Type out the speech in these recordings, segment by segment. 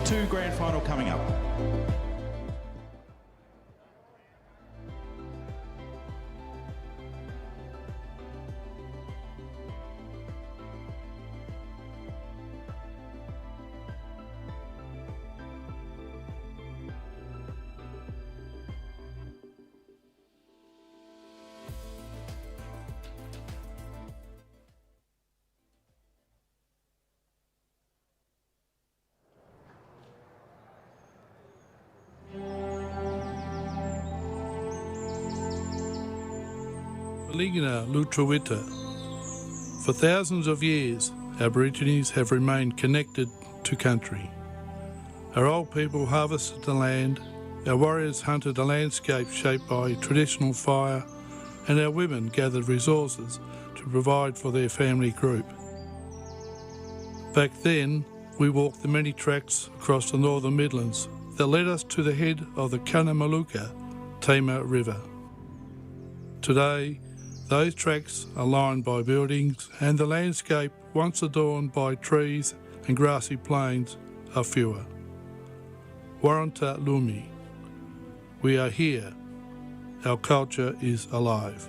2 grand final coming up. Ligina Lutruwita. For thousands of years, Aborigines have remained connected to country. Our old people harvested the land, our warriors hunted a landscape shaped by traditional fire, and our women gathered resources to provide for their family group. Back then, we walked the many tracks across the northern Midlands that led us to the head of the Cunnamulla Tamar River. Today, those tracks are lined by buildings, and the landscape, once adorned by trees and grassy plains, are fewer. Warranta Lumi. We are here. Our culture is alive.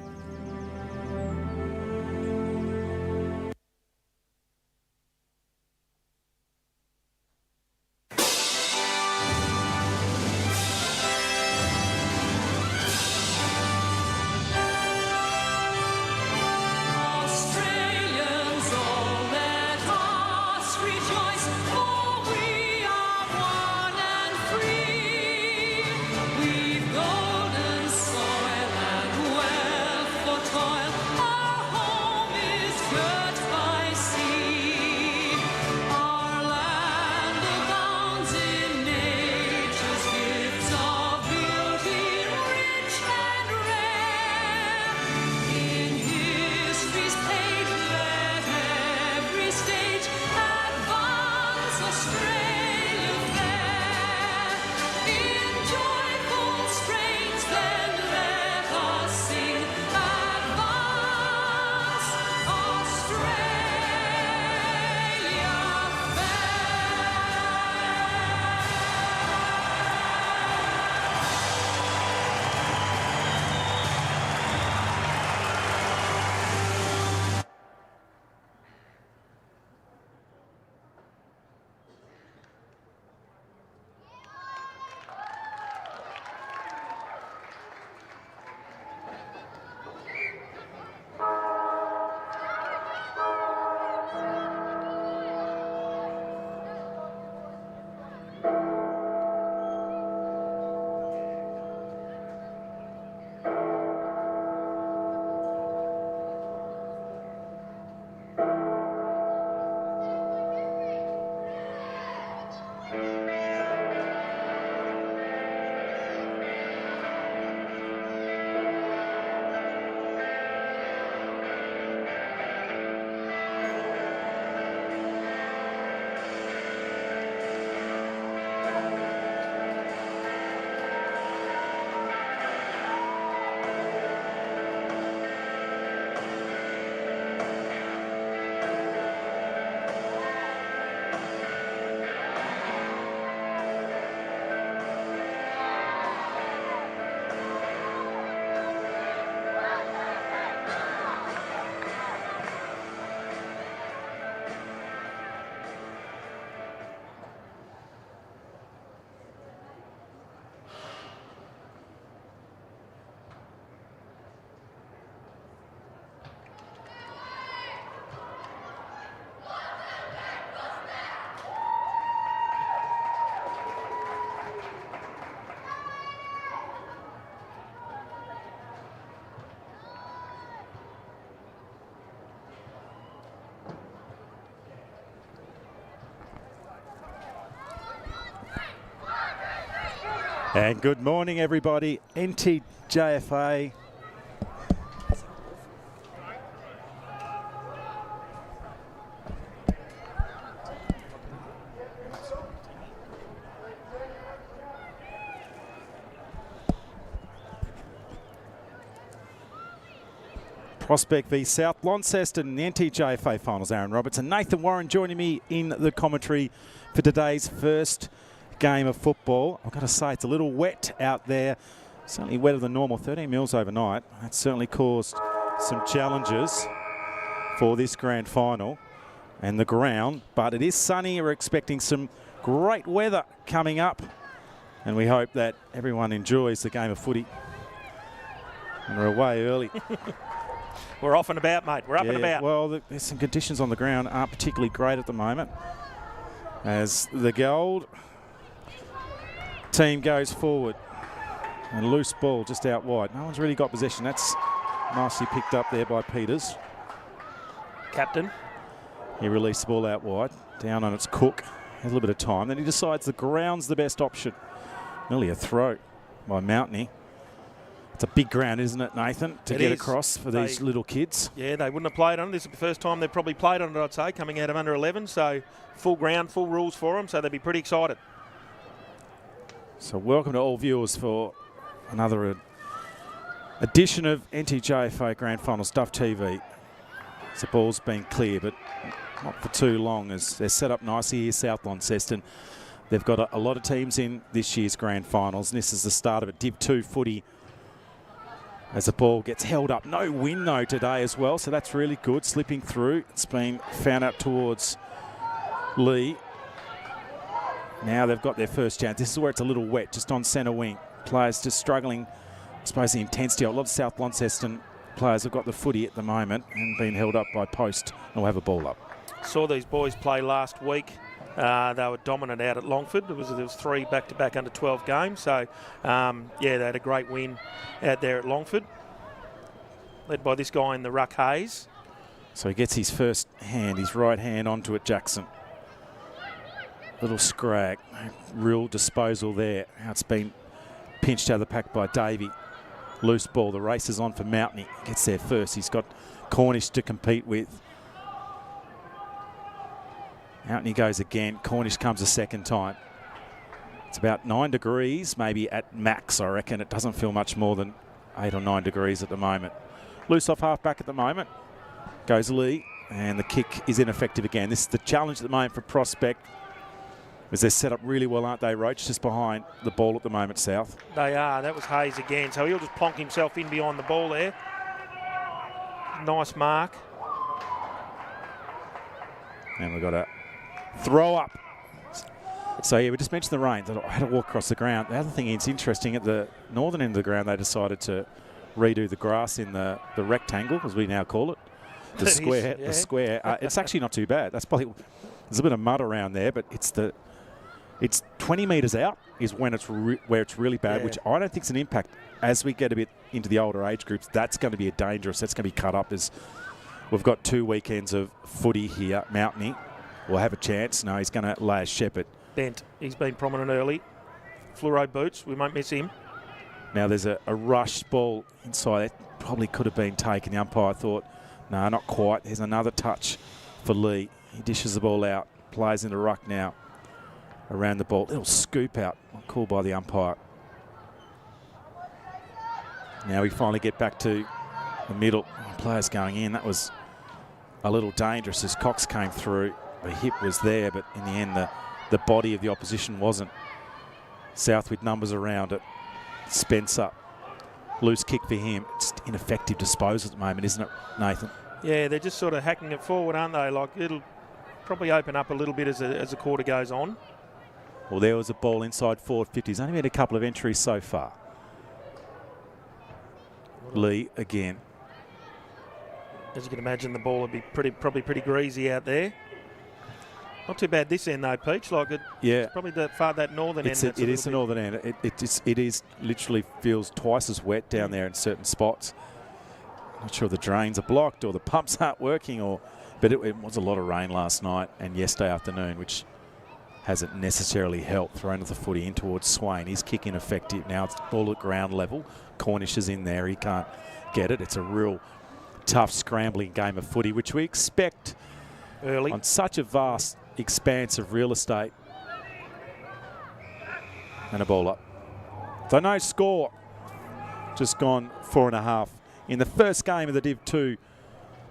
And good morning, everybody. NTJFA. Prospect v South Launceston, the NTJFA finals. Aaron Roberts and Nathan Warren joining me in the commentary for today's first game of football. I've got to say it's a little wet out there. Certainly wetter than normal, 13 mils overnight. That's certainly caused some challenges for this grand final and the ground, but it is sunny. We're expecting some great weather coming up, and we hope that everyone enjoys the game of footy. And we're away early. We're off and about, mate. We're up and about. Well, there's some conditions on the ground aren't particularly great at the moment as the Gold team goes forward. And loose ball just out wide. No one's really got possession. That's nicely picked up there by Peters. Captain. He released the ball out wide. Down on its Cook. Has a little bit of time. Then he decides the ground's the best option. Nearly a throw by Mountney. It's a big ground, isn't it, Nathan, to get across for these little kids? Yeah, they wouldn't have played on it. This is the first time they've probably played on it, I'd say, coming out of under 11. So full ground, full rules for them. So they'd be pretty excited. So welcome to all viewers for another edition of NTJFA Grand Final Stuff TV. The ball's been clear, but not for too long as they're set up nicely here, South Launceston. They've got a lot of teams in this year's Grand Finals, and this is the start of it. Div 2 footy as the ball gets held up. No wind, though, today as well, so that's really good. Slipping through. It's been found out towards Lee. Now they've got their first chance. This is where it's a little wet, just on centre wing. Players just struggling, I suppose, the intensity. A lot of South Launceston players have got the footy at the moment and been held up by post and will have a ball up. Saw these boys play last week. They were dominant out at Longford. There was 3 back-to-back under 12 games. So, yeah, they had a great win out there at Longford, led by this guy in the ruck, Hayes. So he gets his first hand, his right hand onto it, Jackson. Little scrag, real disposal there. Now it's been pinched out of the pack by Davey. Loose ball, the race is on for Mountney. Gets there first. He's got Cornish to compete with. Mountney goes again. Cornish comes a second time. It's about 9 degrees, maybe at max, I reckon. It doesn't feel much more than 8 or 9 degrees at the moment. Loose off half back at the moment. Goes Lee, and the kick is ineffective again. This is the challenge at the moment for Prospect, as they're set up really well, aren't they, Roach? Just behind the ball at the moment, South. They are. That was Hayes again. So he'll just plonk himself in behind the ball there. Nice mark. And we've got a throw up. So, yeah, we just mentioned the rain. I had to walk across the ground. The other thing is interesting, at the northern end of the ground, they decided to redo the grass in the rectangle, as we now call it. The square. Yeah. The square. It's actually not too bad. That's probably... There's a bit of mud around there, but it's 20 metres out is when it's where it's really bad, which I don't think is an impact. As we get a bit into the older age groups, that's going to be dangerous. That's going to be cut up. As we've got 2 weekends of footy here. Mountney will have a chance. No, he's going to lay a shepherd. Bent. He's been prominent early. Fluoro boots. We won't miss him. Now there's a rush ball inside. That probably could have been taken. The umpire thought, no, not quite. There's another touch for Lee. He dishes the ball out, plays into ruck now around the ball. Little scoop out, called by the umpire. Now we finally get back to the middle. Players going in. That was a little dangerous as Cox came through. The hip was there, but in the end the body of the opposition wasn't. South with numbers around it. Spencer, loose kick for him. It's ineffective disposal at the moment, isn't it, Nathan? Yeah, they're just sort of hacking it forward, aren't they? Like, it'll probably open up a little bit as the quarter goes on. Well, there was a ball inside forward 50. He's only made a couple of entries so far. Lee again. As you can imagine, the ball would be probably pretty greasy out there. Not too bad this end though, Peach. Like it's probably that northern end. It is the northern end. It is literally feels twice as wet down there in certain spots. Not sure the drains are blocked or the pumps aren't working, but it was a lot of rain last night and yesterday afternoon, which hasn't necessarily helped. Thrown the footy in towards Swain. He's kicking effective now. It's ball at ground level. Cornish is in there. He can't get it. It's a real tough scrambling game of footy, which we expect early on such a vast expanse of real estate. And a ball up. So no score. Just gone 4.5. In the first game of the Div 2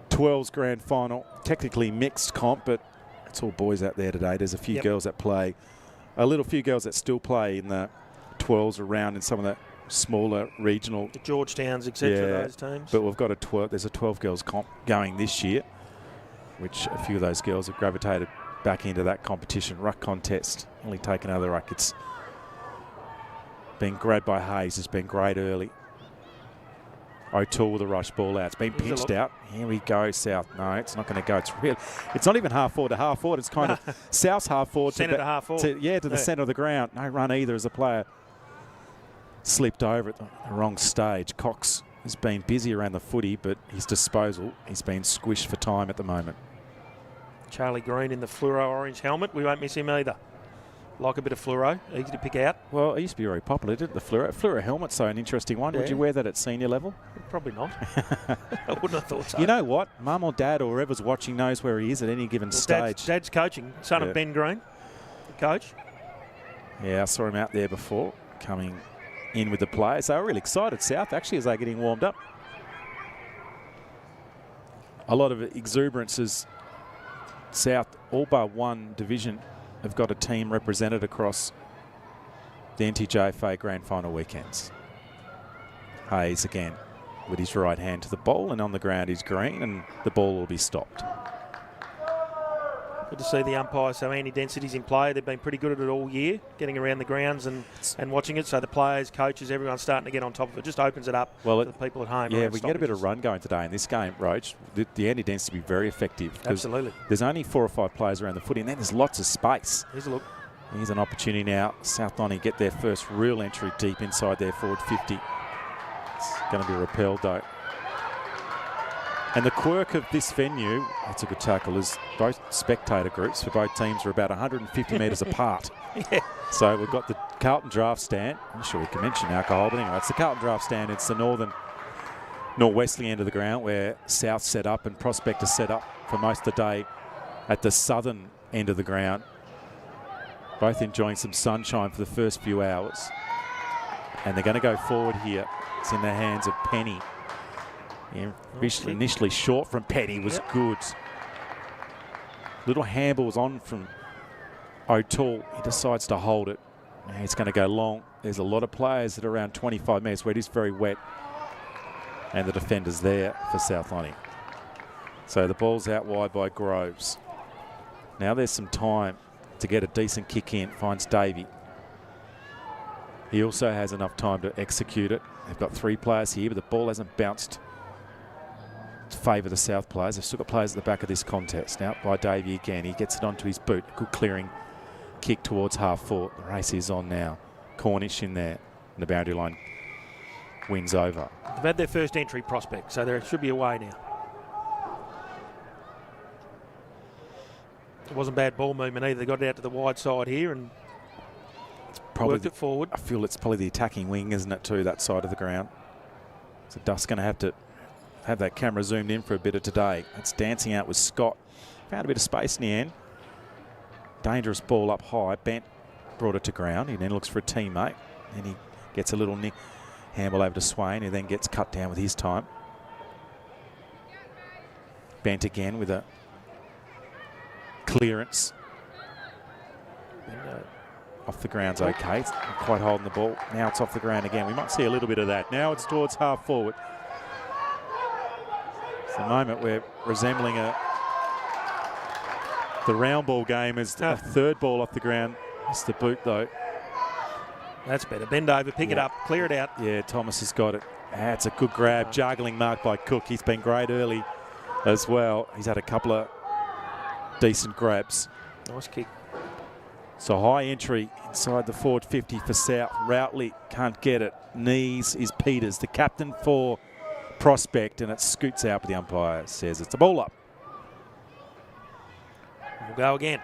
12s grand final. Technically mixed comp, but it's all boys out there today. There's a few girls that play a little few girls that still play in the 12s around in some of the smaller regional. The Georgetowns, etc. Those teams. But we've got there's a 12 girls comp going this year, which a few of those girls have gravitated back into that competition. Ruck contest, only taken out of the ruck. It's been grabbed by Hayes, has been great early. O'Toole with a rush ball out. It's been pinched out. Here we go, South. No, it's not going to go. It's not even half forward to half forward. It's kind of South's half forward centre to half forward. To the centre of the ground. No run either as a player slipped over at the wrong stage. Cox has been busy around the footy, but his disposal, he's been squished for time at the moment. Charlie Green in the fluoro orange helmet. We won't miss him either. Like a bit of fluoro, easy to pick out. Well, it used to be very popular, didn't it? The fluoro helmet's so an interesting one. Yeah. Would you wear that at senior level? Probably not. I wouldn't have thought so. You know what? Mum or Dad or whoever's watching knows where he is at any given stage. Dad's coaching, son of Ben Green, the coach. Yeah, I saw him out there before, coming in with the players. They were really excited, South, actually, as they're getting warmed up. A lot of exuberance as South, all bar one division, have got a team represented across the NTJFA Grand Final weekends. Hayes again with his right hand to the ball, and on the ground is Green, and the ball will be stopped. Good to see the umpires. So Andy Density's in play. They've been pretty good at it all year, getting around the grounds and watching it. So the players, coaches, everyone's starting to get on top of it. Just opens it up to the people at home. Yeah, we get a bit of run going today in this game, Roach. The Andy Density will be very effective. Absolutely. There's only 4 or 5 players around the footy, and then there's lots of space. Here's a look. Here's an opportunity now. South Lonnie get their first real entry deep inside their forward 50. It's going to be repelled, though. And the quirk of this venue, that's a good tackle, is both spectator groups for both teams are about 150 metres apart. Yeah. So we've got the Carlton draft stand. I'm sure we can mention alcohol, but anyway, it's the Carlton draft stand. It's the northwesterly end of the ground where South set up and Prospect is set up for most of the day at the southern end of the ground. Both enjoying some sunshine for the first few hours. And they're going to go forward here. It's in the hands of Penny. Yeah, initially short from Petty was good. Little handball was on from O'Toole. He decides to hold it. Now it's going to go long. There's a lot of players at around 25 metres where it is very wet. And the defender's there for South Lonnie. So the ball's out wide by Groves. Now there's some time to get a decent kick in. Finds Davey. He also has enough time to execute it. They've got 3 players here, but the ball hasn't bounced to favour the South players. They've still got players at the back of this contest. Now by Davey again. He gets it onto his boot. Good clearing kick towards half forward. The race is on now. Cornish in there. And the boundary line wins over. They've had their first entry Prospect, so there should be a way now. It wasn't bad ball movement either. They got it out to the wide side here and worked it forward. I feel it's probably the attacking wing, isn't it, too, that side of the ground. So Duff's going to have that camera zoomed in for a bit of today. It's dancing out with Scott. Found a bit of space in the end. Dangerous ball up high. Bent brought it to ground. He then looks for a teammate. And he gets a little handball over to Swain, who then gets cut down with his time. Bent again with a clearance. Off the ground's okay. It's not quite holding the ball. Now it's off the ground again. We might see a little bit of that. Now it's towards half forward. It's the moment we're resembling the round ball game as a third ball off the ground. It's the boot, though. That's better. Bend over, pick it up, clear it out. Yeah, Thomas has got it. That's a good grab. Juggling mark by Cook. He's been great early as well. He's had a couple of decent grabs. Nice kick. So high entry inside the forward 50 for South. Routley can't get it. Knees is Peters, the captain for Prospect, and it scoots out, but the umpire says it's a ball up. We'll go again.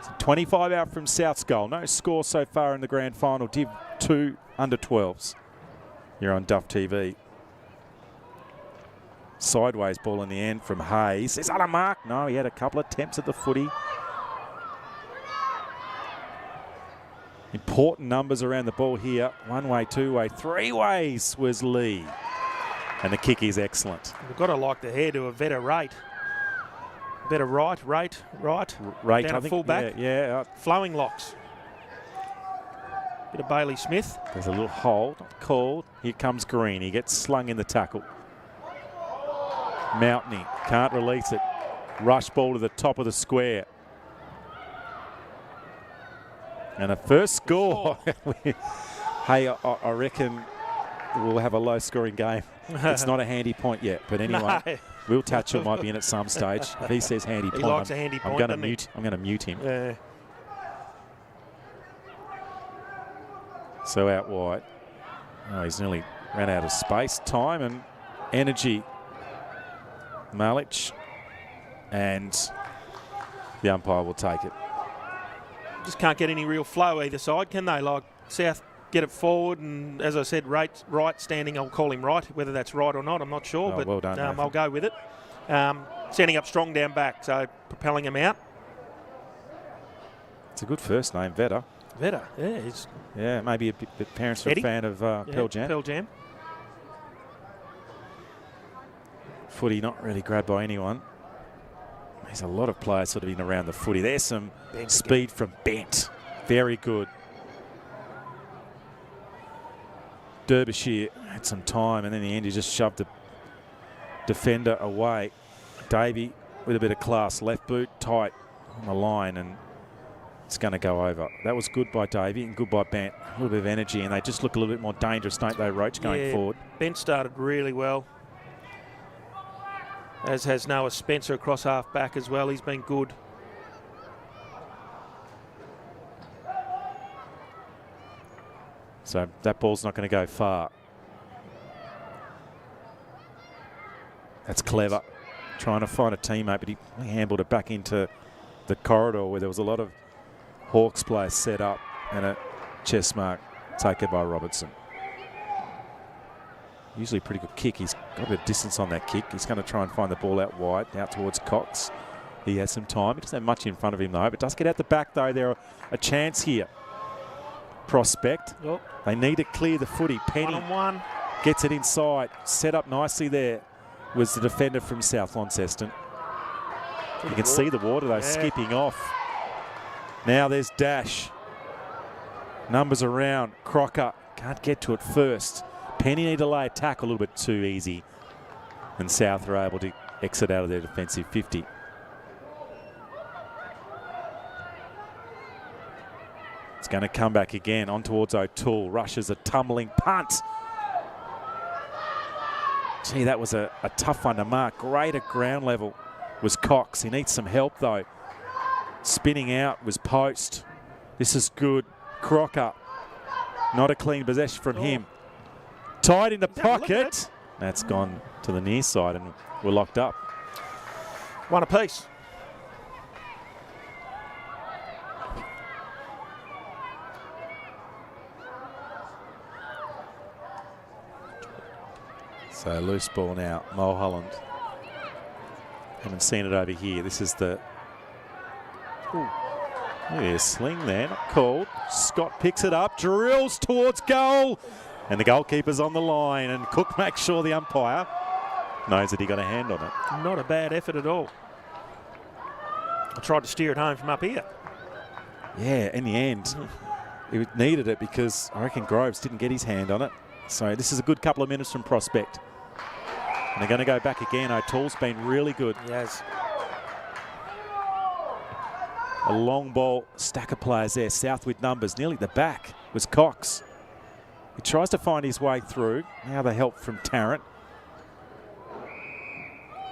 So 25 out from South's goal. No score so far in the grand final. Div 2 under 12s. You're on Duff TV. Sideways ball in the end from Hayes. Is that a mark? No, he had a couple of attempts at the footy. Important numbers around the ball here. 1 way, 2 way, 3 ways was Lee. And the kick is excellent. We've got to like the hair to a better rate. Better right. Rate, Down I a think. full back. Yeah. Flowing locks. Bit of Bailey Smith. There's a little hold, not called. Here comes Green. He gets slung in the tackle. Mountain can't release it. Rush ball to the top of the square. And a first score. Hey, I reckon we'll have a low-scoring game. It's not a handy point yet, but anyway, No. Will Tatchell might be in at some stage. If he says handy point, likes a handy point, I'm going to mute him. Yeah. So out wide. Oh, he's nearly ran out of space, time and energy. Malic, and the umpire will take it. Just can't get any real flow either side, can they? Like South get it forward, and as I said, right standing. I'll call him right. Whether that's right or not, I'm not sure. Oh, but well done, I'll go with it. Standing up strong down back, so propelling him out. It's a good first name, Vetter. Vetter, yeah, he's maybe a bit parents are Eddie? a fan of Pearl Jam. Pearl Jam. Footy not really grabbed by anyone. There's a lot of players sort of in around the footy. There's some speed from Bent. Very good. Derbyshire had some time, and in the end he just shoved the defender away. Davey with a bit of class. Left boot tight on the line, and it's going to go over. That was good by Davey and good by Bent. A little bit of energy, and they just look a little bit more dangerous, don't they, Roach, going forward? Bent started really well. As has Noah Spencer across half back as well. He's been good. So that ball's not going to go far. That's clever. Trying to find a teammate, but he handled it back into the corridor where there was a lot of Hawks players set up, and a chest mark taken by Robertson. Usually a pretty good kick. He's got a bit of distance on that kick. He's going to try and find the ball out wide, out towards Cox. He has some time. He doesn't have much in front of him, though, but does get out the back, though. There a chance here. Prospect. Oh. They need to clear the footy. Penny One-on-one. gets it inside. Set up nicely there was the defender from South Launceston. You can see the water, though, skipping off. Now there's Dash. Numbers around. Crocker can't get to it first. Penny need to lay a tackle a little bit too easy, and South are able to exit out of their defensive 50. It's going to come back again on towards O'Toole. Rushes a tumbling punt. Gee, that was a tough one to mark. Great at ground level was Cox. He needs some help, though. Spinning out was Post. This is good. Crocker. Not a clean possession from him. Tied in the pocket. That's gone to the near side, and we're locked up. One apiece. So loose ball now. Mulholland. Haven't seen it over here. This is the... Yeah, sling there, not called. Scott picks it up, drills towards goal. And the goalkeeper's on the line, and Cook makes sure the umpire knows that he got a hand on it. Not a bad effort at all. I tried to steer it home from up here. Yeah, in the end, he needed it because I reckon Groves didn't get his hand on it. So this is a good couple of minutes from Prospect. And they're going to go back again. O'Toole's been really good. Yes. A long ball, stack of players there. South with numbers. Nearly the back was Cox. He tries to find his way through. Now the help from Tarrant.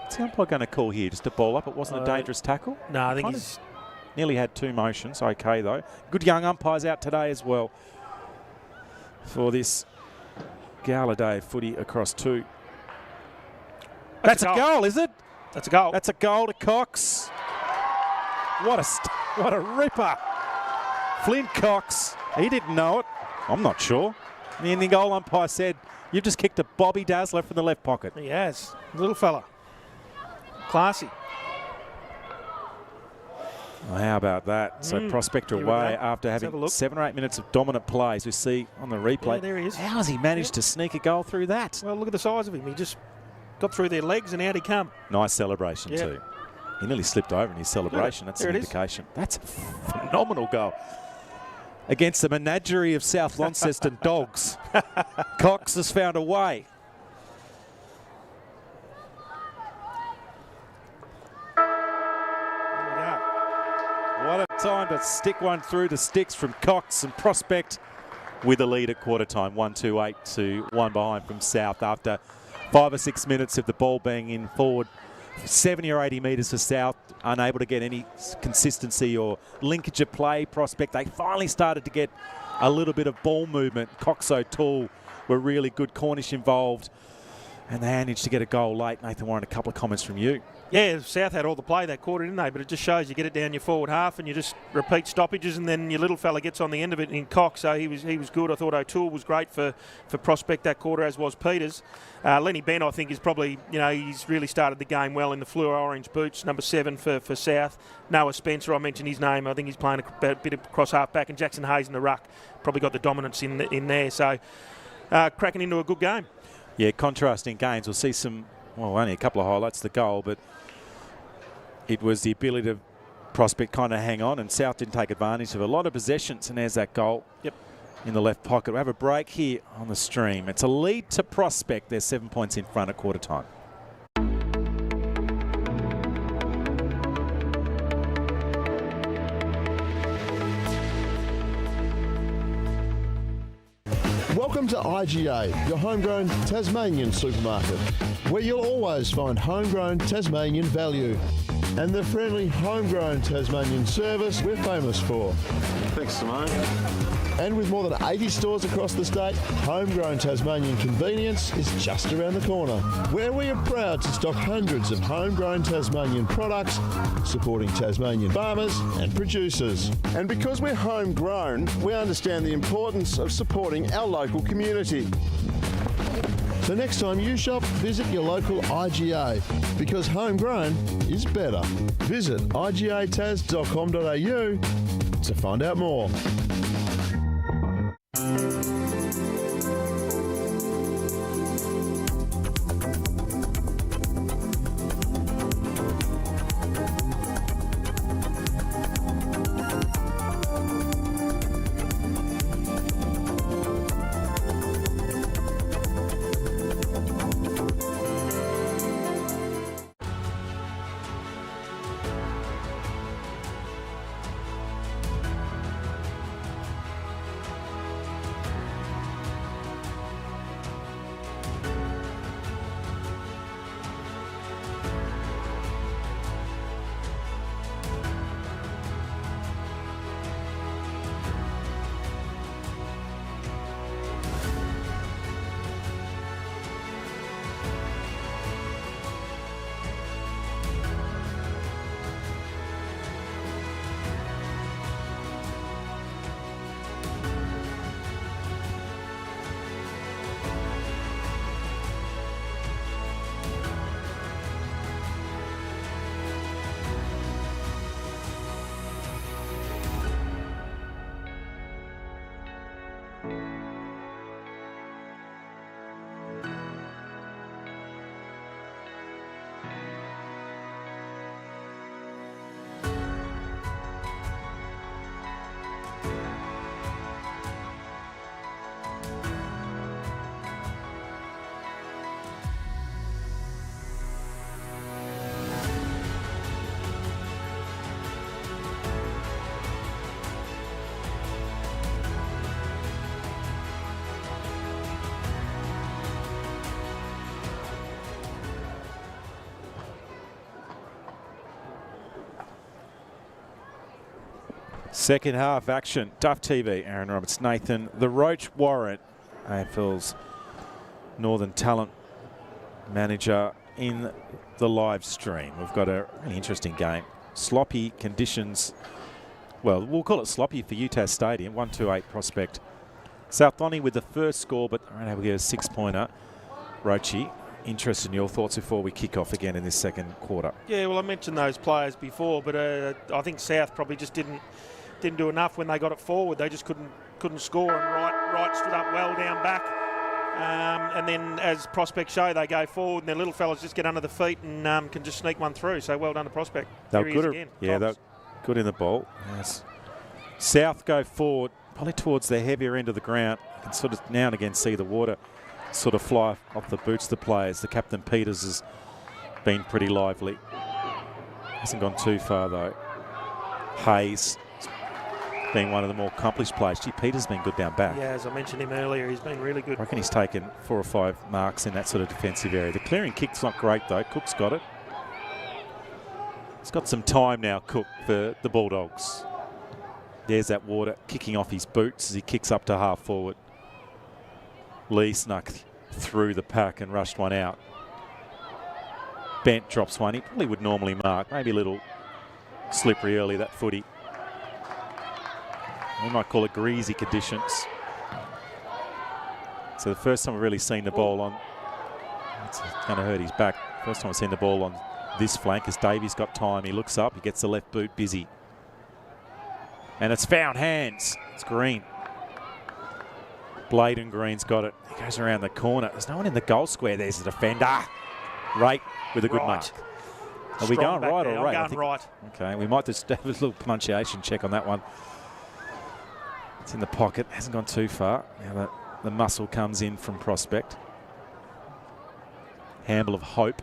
What's the umpire going to call here? Just a ball up? It wasn't a dangerous tackle? No, I think he's... Nearly had two motions. Okay, though. Good young umpires out today as well for this gala day of footy across two. That's a goal, is it? That's a goal. That's a goal to Cox. What a ripper. Flynn Cox. He didn't know it. I'm not sure. The ending goal umpire said, you've just kicked a Bobby Dazzler from the left pocket. He has. Little fella. Classy. Well, how about that? So Prospect away after having 7 or 8 minutes of dominant plays. We see on the replay. Yeah, there he is. How has he managed to sneak a goal through that? Well, look at the size of him. He just got through their legs and out he come. Nice celebration too. He nearly slipped over in his celebration. That's an indication. That's a phenomenal goal. against the menagerie of South Launceston dogs. Cox has found a way. What a time to stick one through the sticks from Cox, and Prospect with a lead at quarter time, 1-2-8 to 1 behind from South after 5 or 6 minutes of the ball being in forward 70 or 80 metres for South, unable to get any consistency or linkage of play. Prospect, they finally started to get a little bit of ball movement. Cox O'Toole were really good, Cornish involved, and they managed to get a goal late. Nathan Warren, a couple of comments from you. Yeah, South had all the play that quarter, didn't they? But it just shows you get it down your forward half and you just repeat stoppages, and then your little fella gets on the end of it in Cox. So he was good. I thought O'Toole was great for Prospect that quarter, as was Peters. Lenny Benn, I think, is probably, he's really started the game well in the fluor orange boots, number 7 for South. Noah Spencer, I mentioned his name. I think he's playing a bit of cross half back, and Jackson Hayes in the ruck probably got the dominance in there. So cracking into a good game. Yeah, contrasting games. We'll see some, only a couple of highlights, the goal, but it was the ability to Prospect kind of hang on, and South didn't take advantage of a lot of possessions, and there's that goal in the left pocket. We'll have a break here on the stream. It's a lead to Prospect. They're 7 points in front at quarter time. Welcome to IGA, your homegrown Tasmanian supermarket, where you'll always find homegrown Tasmanian value and the friendly homegrown Tasmanian service we're famous for. Thanks, Simone. And with more than 80 stores across the state, homegrown Tasmanian convenience is just around the corner, where we are proud to stock hundreds of homegrown Tasmanian products, supporting Tasmanian farmers and producers. And because we're homegrown, we understand the importance of supporting our local community. So next time you shop, visit your local IGA, because homegrown is better. Visit igatas.com.au to find out more. Second half action. Duff TV, Aaron Roberts, Nathan, the Roach Warrant, AFL's Northern Talent Manager in the live stream. We've got a really interesting game. Sloppy conditions. Well, we'll call it sloppy for UTAS Stadium. 1-2-8 Prospect. South Lonnie with the first score, but they're able to get a 6-pointer. Roachy, interested in your thoughts before we kick off again in this second quarter? Yeah, well, I mentioned those players before, but I think South probably just didn't do enough when they got it forward. They just couldn't score, and Wright stood up well down back. And then, as Prospect show, they go forward, and their little fellas just get under the feet and can just sneak one through. So well done to Prospect. They're good again. Yeah, they're good in the ball. Yes. South go forward. probably towards the heavier end of the ground. You can sort of now and again see the water sort of fly off the boots of the players. The captain Peters has been pretty lively. Hasn't gone too far though. Hayes being one of the more accomplished players. Gee, Peters has been good down back. Yeah, as I mentioned him earlier, he's been really good. I reckon he's taken 4 or 5 marks in that sort of defensive area. The clearing kick's not great though. Cook's got it. He's got some time now, Cook, for the Bulldogs. There's that water kicking off his boots as he kicks up to half forward. Lee snuck through the pack and rushed one out. Bent drops one. He probably would normally mark. Maybe a little slippery early, that footy. We might call it greasy conditions. So the first time we've really seen the ball on, it's going to hurt his back. First time we've seen the ball on this flank as Davies got time. He looks up, he gets the left boot busy. And it's found hands. It's Green. Bladen Green's got it. He goes around the corner. There's no one in the goal square. There's the defender. Right with a good mark. Are we going right or right? I'm going right. Okay, we might just have a little pronunciation check on that one. It's in the pocket. Hasn't gone too far. Now the muscle comes in from Prospect. Handle of Hope.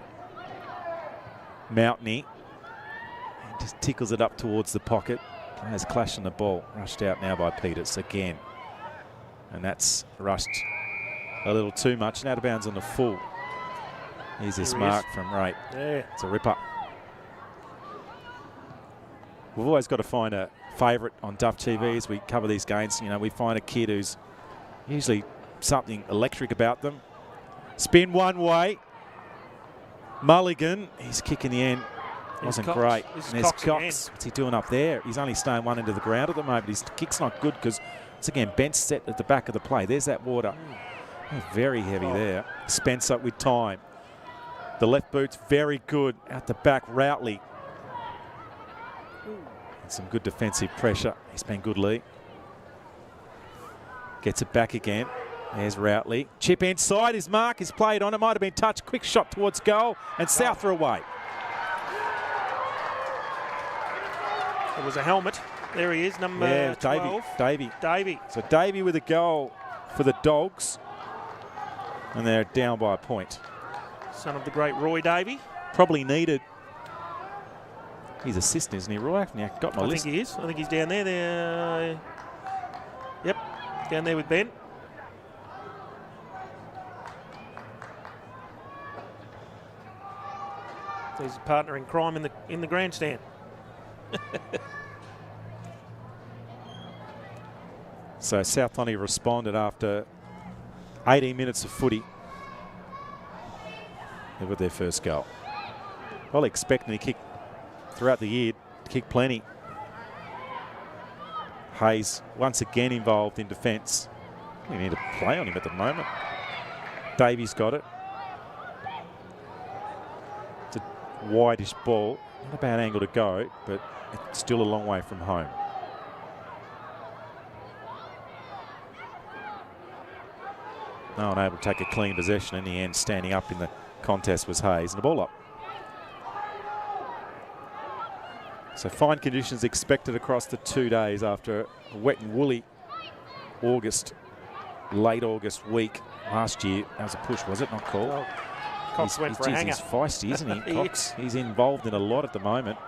Mountainy. And just tickles it up towards the pocket. Has clashed on the ball. Rushed out now by Peters again. And that's rushed a little too much. And out of bounds on the full. Here's this mark from Ray. Yeah. It's a ripper. We've always got to find a favourite on Duff TV as we cover these games. You know, we find a kid who's usually something electric about them. Spin one way. Mulligan, he's kicking the end. Wasn't great. And there's Cox. What's he doing up there? He's only staying one into the ground at the moment. His kick's not good because, once again, Bent's set at the back of the play. There's that water. Very heavy there. Spencer with time. The left boot's very good. Out the back, Routley. Some good defensive pressure. He's been good, Lee. Gets it back again. There's Routley. Chip inside. His mark is played on. It might have been touched. Quick shot towards goal. And South are away. It was a helmet. There he is, number 12. Davey. So Davey with a goal for the Dogs. And they're down by a point. Son of the great Roy Davey. Probably needed. He's assistant, isn't he, Roy? Yeah, got my list. I think he is. I think he's down there. Yep, down there with Ben. So he's a partner in crime in the grandstand. So South only responded after 18 minutes of footy with their first goal. Well, expecting to kick throughout the year, kick plenty. Hayes once again involved in defence. We need to play on him at the moment. Davies got it. It's a wideish ball. Not a bad angle to go, but it's still a long way from home. No one able to take a clean possession in the end. Standing up in the contest was Hayes, and the ball up. So fine conditions expected across the 2 days after a wet and woolly late August week last year. That was a push, was it? Not called. Well, Cox went for a hanger. He's feisty, isn't he? Cox, he's involved in a lot at the moment.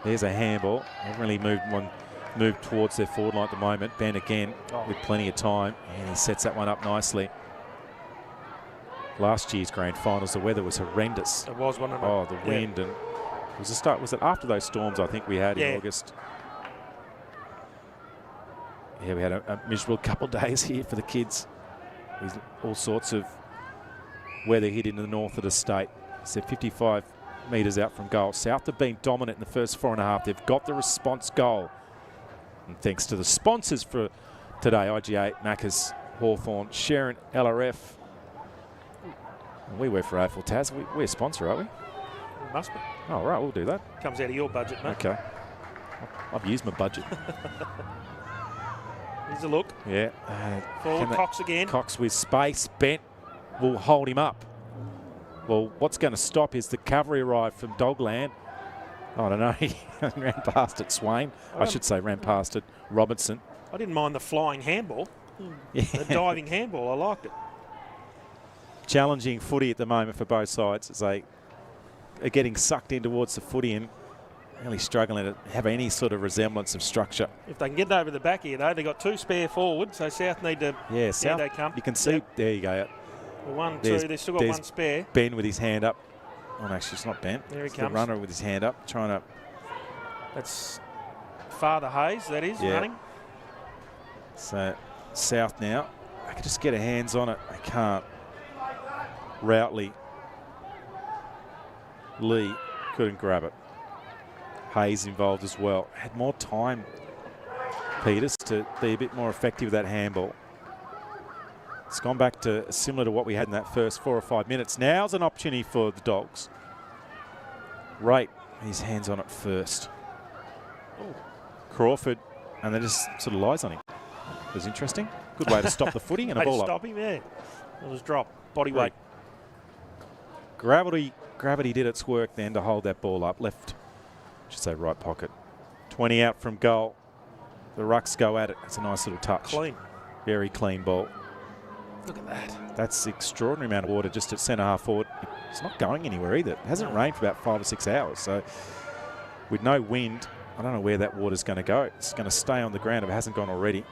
There's a handball. They've really moved towards their forward line at the moment. Ben again with plenty of time, and he sets that one up nicely. Last year's grand finals, the weather was horrendous. It was one of them. Oh, the wind and was it after those storms I think we had in August? Yeah, we had a miserable couple of days here for the kids. With all sorts of weather hit in the north of the state. So 55 metres out from goal. South have been dominant in the first 4.5. They've got the response goal. And thanks to the sponsors for today, IGA, Maccas, Hawthorn, Sherrin, LRF. We work for AFL Tas. We're a sponsor, aren't we? Must be. Oh, right, we'll do that. Comes out of your budget, mate. Okay. I've used my budget. Here's a look. Yeah. Forward, Cox again. Cox with space. Bent will hold him up. Well, what's going to stop is the cavalry arrive from Dogland. I don't know. He ran past it, Swain. I should say ran past it, Robertson. I didn't mind the flying handball. Yeah. The diving handball, I liked it. Challenging footy at the moment for both sides as they are getting sucked in towards the footy and really struggling to have any sort of resemblance of structure. If they can get over the back here, though, they've got 2 spare forwards, so South need to... Yeah, South, they come. you can see, Yep. There you go. Well, 1, 2, they've still got 1 spare. Ben with his hand up. Oh, no, actually, it's not Ben. There he it's comes. The runner with his hand up, trying to... That's Father Hayes, that is, Yeah. running. So, South now. They can just get their hands on it. They can't. Routley. Lee couldn't grab it. Hayes involved as well. Had more time, Peters, to be a bit more effective with that handball. It's gone back to similar to what we had in that first 4 or 5 minutes. Now's an opportunity for the Dogs. Right, his hands on it first. Ooh. Crawford, and then just sort of lies on him. It was interesting. Good way to stop the footy and a ball up. Stop him, yeah. It was drop, body weight. Gravity did its work then to hold that ball up. Left, should say right pocket. 20 out from goal. The Rucks go at it. It's a nice little touch. Clean. Very clean ball. Look at that. That's an extraordinary amount of water just at centre half forward. It's not going anywhere either. It hasn't rained for about 5 or 6 hours. So with no wind, I don't know where that water's going to go. It's going to stay on the ground if it hasn't gone already.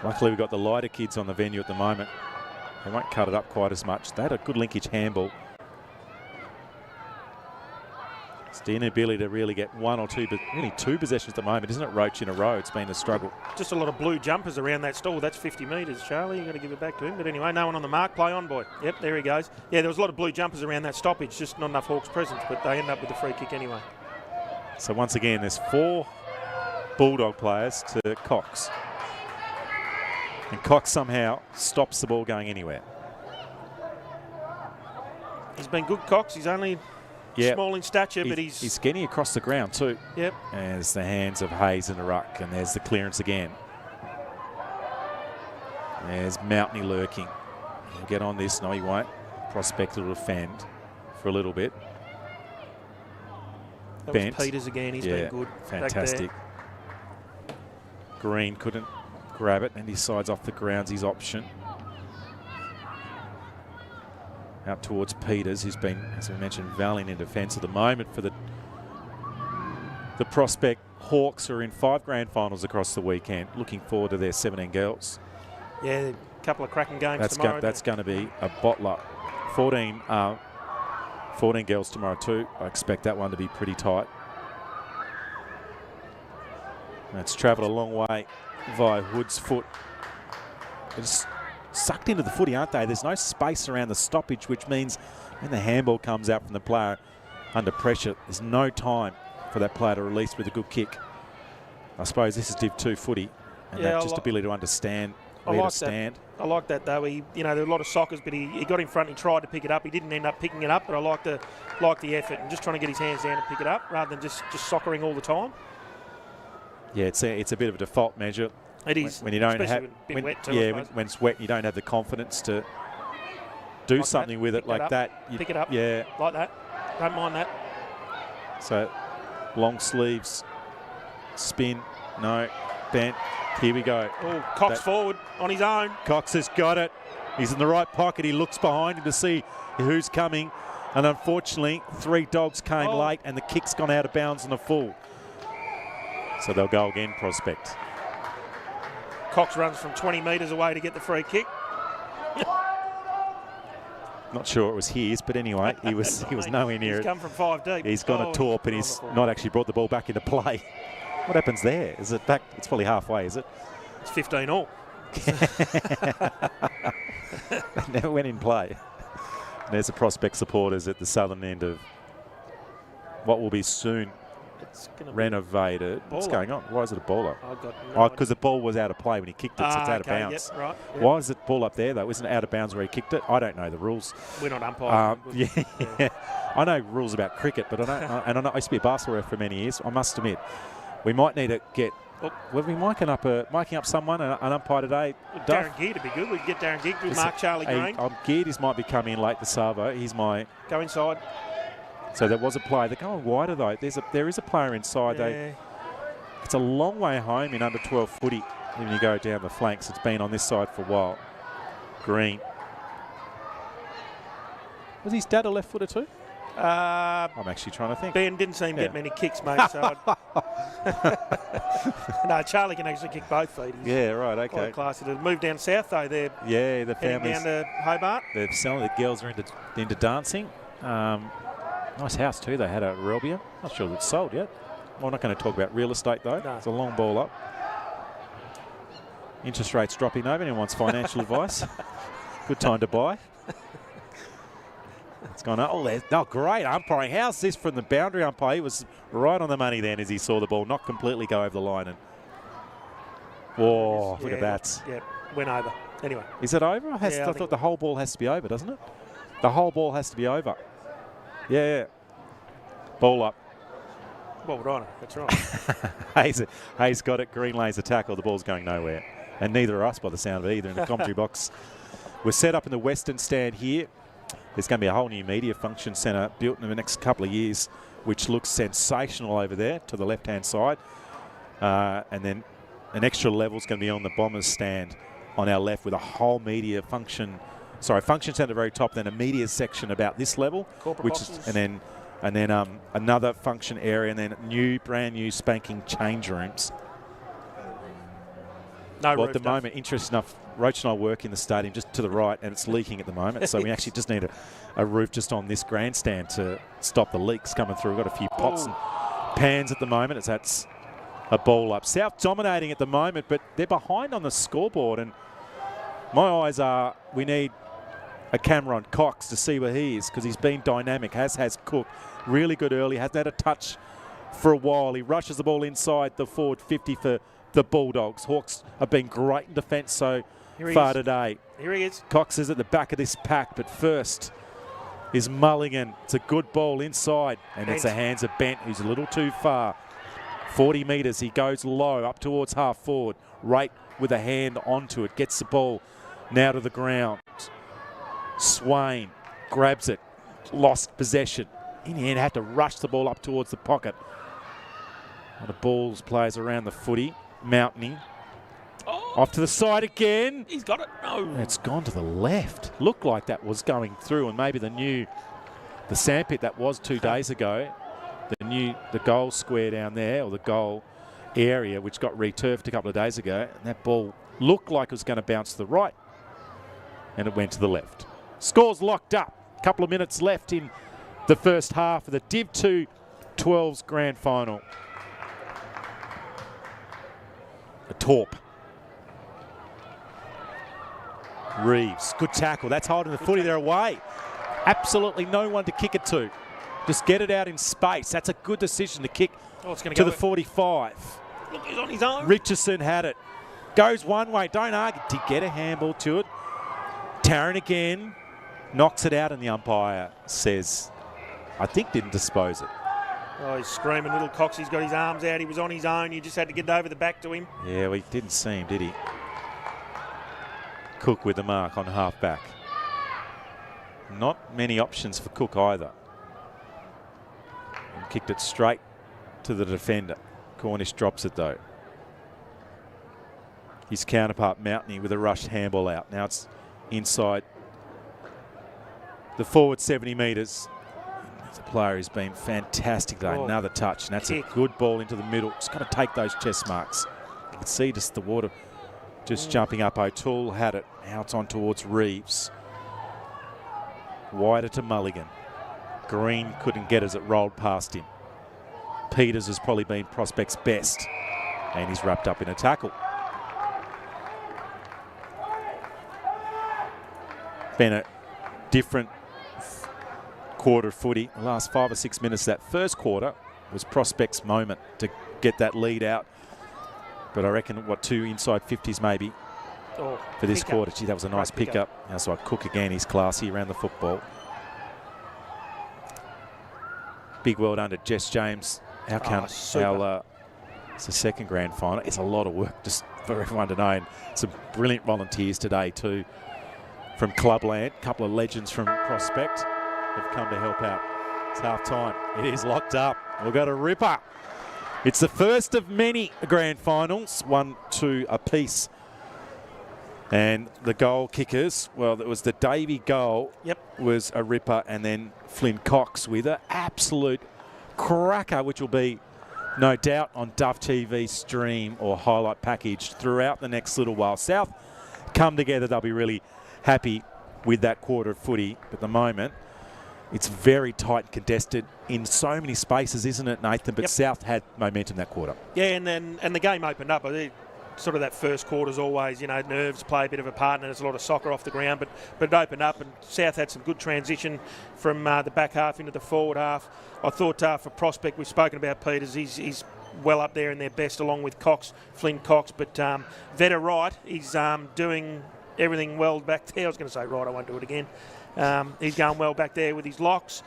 Luckily, we've got the lighter kids on the venue at the moment. They won't cut it up quite as much. They had a good linkage handball. It's the inability to really get 1 or 2, but really 2 possessions at the moment, isn't it, Roach, in a row? It's been a struggle. Just a lot of blue jumpers around that stall. That's 50 metres, Charlie. You've got to give it back to him. But anyway, no one on the mark. Play on, boy. Yep, there he goes. Yeah, there was a lot of blue jumpers around that stoppage. Just not enough Hawks presence, but they end up with the free kick anyway. So once again, there's 4 Bulldog players to Cox. And Cox somehow stops the ball going anywhere. He's been good, Cox. He's only small in stature, but he's getting across the ground too. Yep. And there's the hands of Hayes in the ruck, and there's the clearance again. There's Mountney lurking. He'll get on this. No, he won't. Prospect will defend for a little bit. That Bent. was Peters again. He's been good. Fantastic. Green couldn't grab it, and he decides off the grounds his option. Out towards Peters, who's been, as we mentioned, valiant in defence at the moment for the Prospect Hawks, who are in 5 grand finals across the weekend. Looking forward to their 17 girls. Yeah, a couple of cracking games tomorrow. That's going to be a bottler. 14 girls tomorrow too. I expect that one to be pretty tight. And it's travelled a long way via Hood's foot. It's sucked into the footy, aren't they? There's no space around the stoppage, which means when the handball comes out from the player under pressure, there's no time for that player to release with a good kick. I suppose this is Div 2 footy, and that just ability to understand where to stand. I like that though. There were a lot of sockers, but he got in front. He tried to pick it up. He didn't end up picking it up, but I like the effort and just trying to get his hands down and pick it up rather than just soccering all the time. Yeah, it's a bit of a default measure. It is. When you don't have, wet too, when it's wet, you don't have the confidence to do like something with it like that. Pick it up. Yeah, like that. Don't mind that. So long sleeves, spin, no, bent. Here we go. Oh, Cox forward on his own. Cox has got it. He's in the right pocket. He looks behind him to see who's coming. And unfortunately, 3 Dogs came late and the kick's gone out of bounds on the full. So they'll go again, Prospect. Cox runs from 20 metres away to get the free kick. Not sure it was his, but anyway, he was nowhere near it. He's come from 5 deep. He's gone a torp and he's not actually brought the ball back into play. What happens there? Is it back? It's probably halfway, is it? It's 15 all. Never went in play. And there's the Prospect supporters at the southern end of what will be soon renovated. What's going on? Why is it a ball up? Because the ball was out of play when he kicked it, so it's out of bounds. Yep, right, yep. Why is it ball up there, though? Isn't it out of bounds where he kicked it? I don't know the rules. We're not umpiring. Yeah. I know rules about cricket, but I don't. I used to be a basketball ref for many years. I must admit, we might need to get. We'll be miking up someone, an umpire today. Darren Geard to be good. We can get Darren Geard to mark Charlie Green. Geard might be coming in late to Savo. He's my. Go inside. So there was a play. They're going wider though. There is a player inside. Yeah. It's a long way home in under 12 footy when you go down the flanks. It's been on this side for a while. Green. Was his dad a left footer too? I'm actually trying to think. Ben didn't seem to get many kicks, mate. So no, Charlie can actually kick both feet. He's right, okay. quite classy. To move down south though, they're the heading down to Hobart. They're selling. The girls are into dancing. Nice house too. They had at Relbia. Not sure it's sold yet. We're not going to talk about real estate though. No. It's a long ball up. Interest rates dropping. Nobody wants financial advice. Good time to buy. It's gone up. Oh, great umpiring. How's this from the boundary umpire? He was right on the money then as he saw the ball not completely go over the line. And look at that. Yeah, went over. Anyway. Is it over? I thought the whole ball has to be over, doesn't it? The whole ball has to be over. Yeah. Ball up. Well, right. That's right. Hayes got it. Green lays a tackle. The ball's going nowhere. And neither are us by the sound of it either in the commentary box. We're set up in the Western stand here. There's going to be a whole new media function centre built in the next couple of years, which looks sensational over there to the left-hand side. And then an extra level is going to be on the Bombers stand on our left with a whole media function centre at the very top, then a media section about this level, and then another function area, and then brand new spanking change rooms. At the moment, interesting enough, Roach and I work in the stadium just to the right, and it's leaking at the moment. So we actually just need a roof just on this grandstand to stop the leaks coming through. We've got a few pots and pans at the moment. That's a ball up. South dominating at the moment, but they're behind on the scoreboard. And my eyes are, we need a camera on Cox to see where he is, because he's been dynamic, has Cook. Really good early, hasn't had a touch for a while. He rushes the ball inside the forward 50 for the Bulldogs. Hawks have been great in defence so far today. Here he is. Cox is at the back of this pack, but first is Mulligan. It's a good ball inside, and it's the hands of Bent, who's a little too far. 40 metres, he goes low up towards half forward. Right with a hand onto it, gets the ball now to the ground. Swain grabs it, lost possession. In the end, had to rush the ball up towards the pocket. The Bulls plays around the footy. Mountaining. Off to the side again. He's got it. No. It's gone to the left. Looked like that was going through, and maybe the sandpit that was 2 days ago, the goal square down there, or the goal area, which got returfed a couple of days ago, and that ball looked like it was going to bounce to the right, and it went to the left. Score's locked up. A couple of minutes left in the first half of the Div 2 12s grand final. A Torp. Reeves, good tackle. That's holding the footy. They're away. Absolutely no one to kick it to. Just get it out in space. That's a good decision to kick to the 45. Look, he's on his own. Richardson had it. Goes one way. Don't argue. To get a handball to it. Tarrant again. Knocks it out, and the umpire says, I think didn't dispose it. Oh, he's screaming. Little Cox, he's got his arms out. He was on his own. You just had to get over the back to him. Yeah, we didn't see him, did he? Cook with the mark on half back. Not many options for Cook either. And kicked it straight to the defender. Cornish drops it though. His counterpart Mountney with a rushed handball out. Now it's inside the forward 70 metres. The player has been fantastic though. Another touch, and that's a good ball into the middle. Just got to take those chest marks. You can see just the water just jumping up. O'Toole had it. Now it's on towards Reeves. Wider to Mulligan. Green couldn't get as it rolled past him. Peters has probably been Prospect's best, and he's wrapped up in a tackle. Been a different quarter of footy. The last 5 or 6 minutes of that first quarter was Prospect's moment to get that lead out. But I reckon, 2 inside 50s maybe for this quarter. Gee, that was a nice pickup. Now, so Cook again, he's classy around the football. Big well done to Jess James. It's the second grand final. It's a lot of work just for everyone to know. And some brilliant volunteers today too from Clubland. A couple of legends from Prospect have come to help out. It's half time. It is locked up. We've got a ripper. It's the first of many grand finals, 1-2 apiece. And the goal kickers, well, it was the Davey goal. Yep. Was a ripper, and then Flynn Cox with an absolute cracker, which will be no doubt on Dove TV stream or highlight package throughout the next little while. South come together, they'll be really happy with that quarter of footy. At the moment, it's very tight and contested in so many spaces, isn't it, Nathan? But Yep. South had momentum that quarter. Yeah, and the game opened up. I think sort of that first quarter's always, nerves play a bit of a part, and there's a lot of soccer off the ground, but it opened up, and South had some good transition from the back half into the forward half. I thought for Prospect, we've spoken about Peters, he's well up there in their best along with Cox, Flynn Cox, but Vetter Wright, he's doing everything well back there. I was going to say right, I won't do it again. He's going well back there with his locks.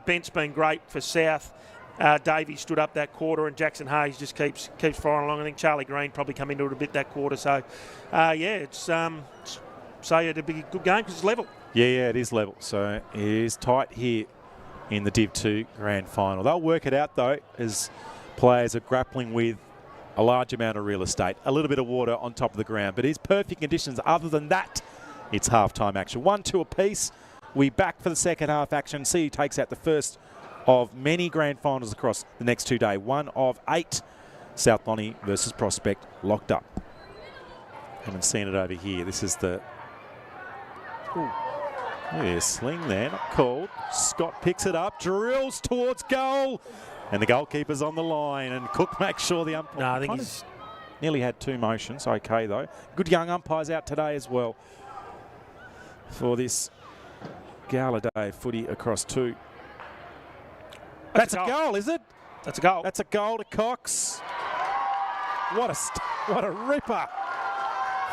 Bent's been great for South. Davey stood up that quarter, and Jackson Hayes just keeps firing along. I think Charlie Green probably come into it a bit that quarter. So, it's it'd be a good game because it's level. Yeah, it is level. So it is tight here in the Div 2 Grand Final. They'll work it out though, as players are grappling with a large amount of real estate, a little bit of water on top of the ground, but it's perfect conditions. Other than that, it's half-time action. 1-2 apiece. We back for the second half action. See who takes out the first of many grand finals across the next 2 days. 1 of 8. South Bonnie versus Prospect locked up. Haven't seen it over here. This is the... Yeah, sling there, not called. Scott picks it up, drills towards goal, and the goalkeeper's on the line, and Cook makes sure the umpire... No, I think he's... Nearly had 2 motions, okay though. Good young umpires out today as well for this gala day footy across 2. That's a goal, is it? That's a goal. That's a goal to Cox. What a ripper.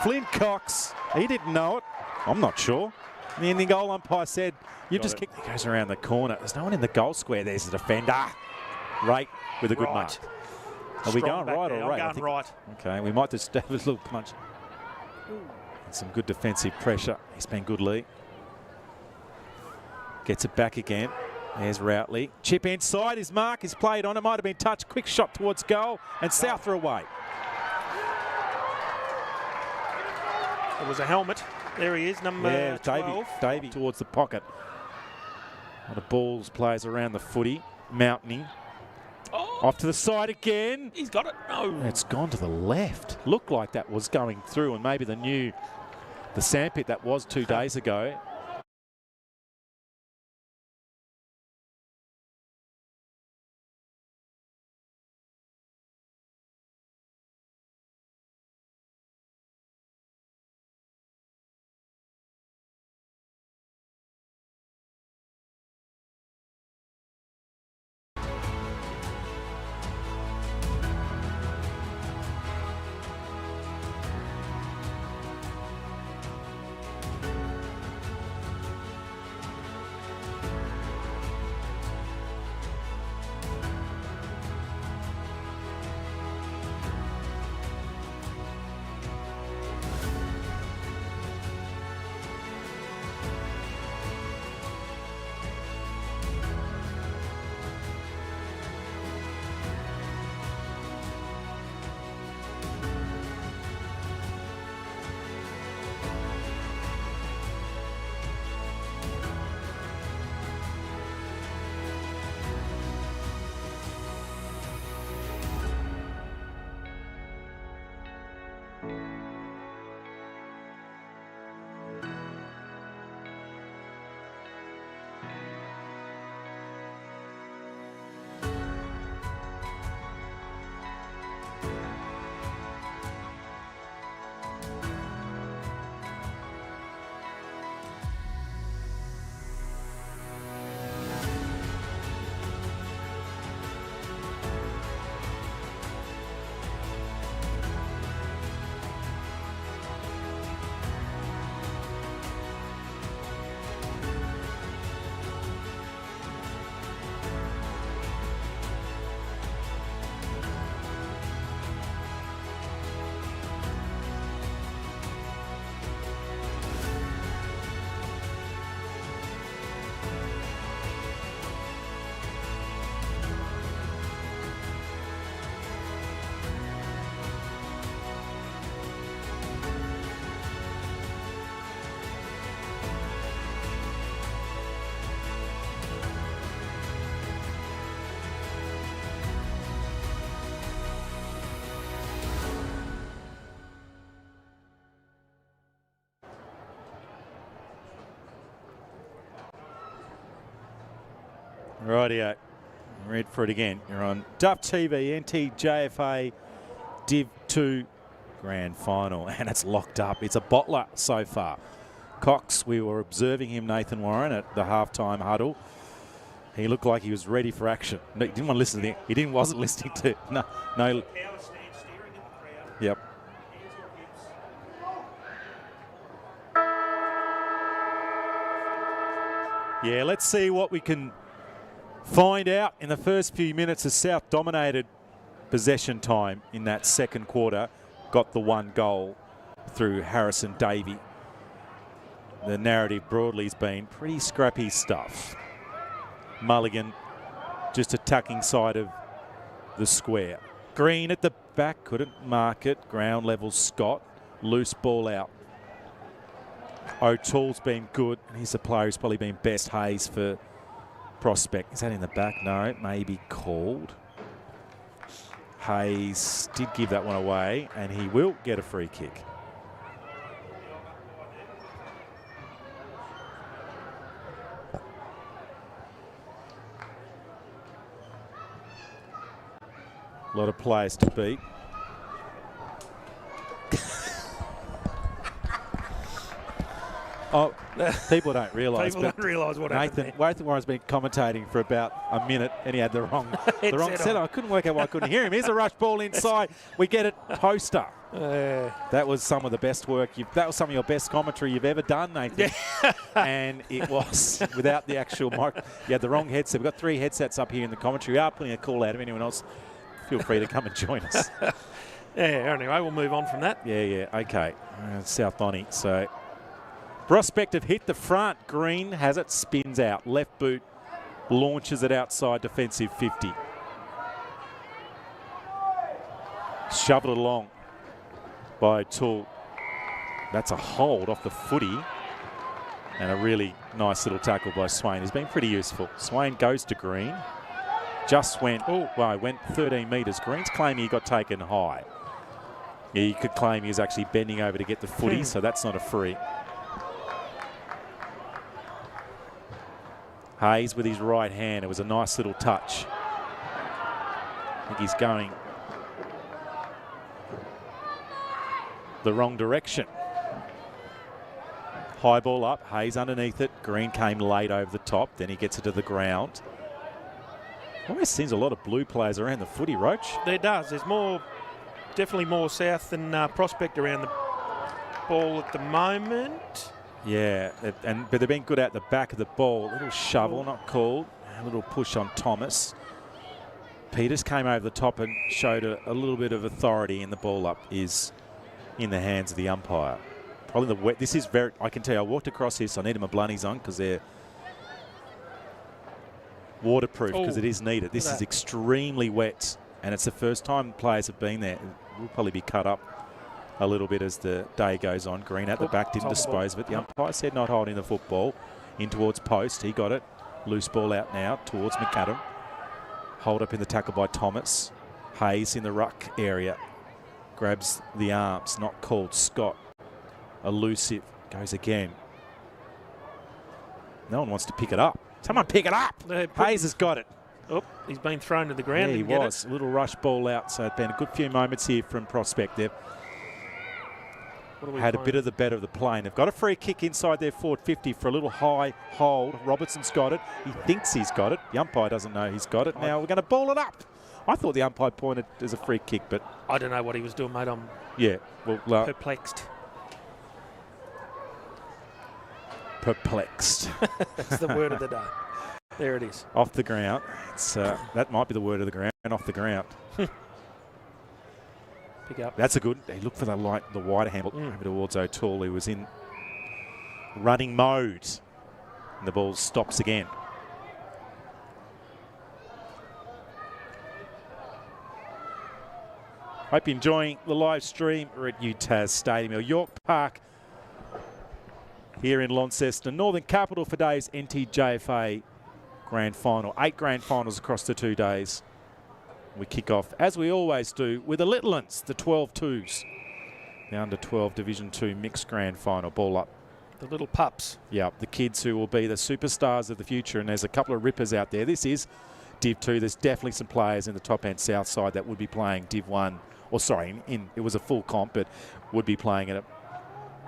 Flynn Cox, he didn't know it. I'm not sure. And then the goal umpire said, "You just kicked." He goes around the corner. There's no one in the goal square. There's a defender. Right, with a good mark. Are we going right or right? I'm going right. Okay, we might just have a little punch. And some good defensive pressure. He's been good, Lee. Gets it back again. There's Routley. Chip inside his mark. He's played on. It might have been touched. Quick shot towards goal. And South are away. It was a helmet. There he is, number 12. Davey towards the pocket. A lot of balls players around the footy. Mountaining. Oh, Off to the side again. he's got it. No. It's gone to the left. Looked like that was going through, and maybe the sandpit that was 2 days ago. Rightio. Read for it again. You're on Duff TV, NTJFA Div 2 Grand Final, and it's locked up. It's a bottler so far. Cox, we were observing him, Nathan Warren, at the halftime huddle. He looked like he was ready for action. No, he didn't want to listen to him. He wasn't listening to no. Yep. Yeah, let's see what we can find out in the first few minutes as South dominated possession time in that second quarter. Got the one goal through Harrison Davey. The narrative broadly has been pretty scrappy stuff. Mulligan just attacking side of the square. Green at the back, couldn't mark it. Ground level Scott. Loose ball out. O'Toole's been good. He's the player who's probably been best. Hayes for Prospect. Is that in the back? No, it may be called. Hayes did give that one away, and he will get a free kick. A lot of players to beat. Oh, people don't realise. People don't realise what happened. Nathan Warren's been commentating for about a minute, and he had the wrong set. I couldn't work out why I couldn't hear him. Here's a rush ball inside. We get it. Poster. That was some of the best work. That was some of your best commentary you've ever done, Nathan. Yeah. And it was without the actual mic. You had the wrong headset. We've got 3 headsets up here in the commentary. We are putting a call out. If anyone else, feel free to come and join us. Yeah. Anyway, we'll move on from that. Yeah. Okay. South Bonnie. So. Prospect have hit the front. Green has it, spins out. Left boot launches it outside defensive 50. Shoveled it along by O'Toole. That's a hold off the footy. And a really nice little tackle by Swain. He's been pretty useful. Swain goes to Green. Just went, went 13 metres. Green's claiming he got taken high. Yeah, you could claim he was actually bending over to get the footy, so that's not a free. Hayes with his right hand. It was a nice little touch. I think he's going the wrong direction. High ball up. Hayes underneath it. Green came late over the top. Then he gets it to the ground. Always seems a lot of blue players around the footy, Roach. There does. There's definitely more South than Prospect around the ball at the moment. Yeah, but they've been good out the back of the ball. A little shovel, not called. A little push on Thomas. Peters came over the top and showed a little bit of authority, and the ball up is in the hands of the umpire. Probably the wet. This is very. I can tell you, I walked across this. I needed my blunnies on because they're waterproof because it is needed. This is extremely wet, and it's the first time players have been there. It will probably be cut up a little bit as the day goes on. Green at the back, didn't dispose of it. The umpire said not holding the football. In towards post, he got it. Loose ball out now towards McAdam. Hold up in the tackle by Thomas. Hayes in the ruck area. Grabs the arms, not called. Scott, elusive, goes again. No one wants to pick it up. Someone pick it up. Hayes has got it. Oh, he's been thrown to the ground. Yeah, he was. A little rush ball out, so it's been a good few moments here from Prospect there. Had a bit of the better of the play. They've got a free kick inside their forward 50 for a little high hold. Robertson's got it. He thinks he's got it. The umpire doesn't know he's got it. Now we're going to ball it up. I thought the umpire pointed as a free kick, but I don't know what he was doing, mate. I'm perplexed. Perplexed. That's the word of the day. There it is. Off the ground. It's, that might be the word of the ground. Off the ground. Pick up. That's a good. He looked for the wider handle over towards O'Toole, who was in running mode. And the ball stops again. Hope you're enjoying the live stream. We're at UTAS Stadium, or York Park, here in Launceston. Northern Capital for today's NTJFA Grand Final. 8 Grand Finals across the 2 days. We kick off, as we always do, with the Little Uns, the 12-2s. The under-12 Division 2 mixed Grand Final. Ball up The little pups. Yeah, the kids who will be the superstars of the future, and there's a couple of rippers out there. This is Div 2. There's definitely some players in the top end south side that would be playing Div 1, or sorry, it was a full comp, but would be playing it.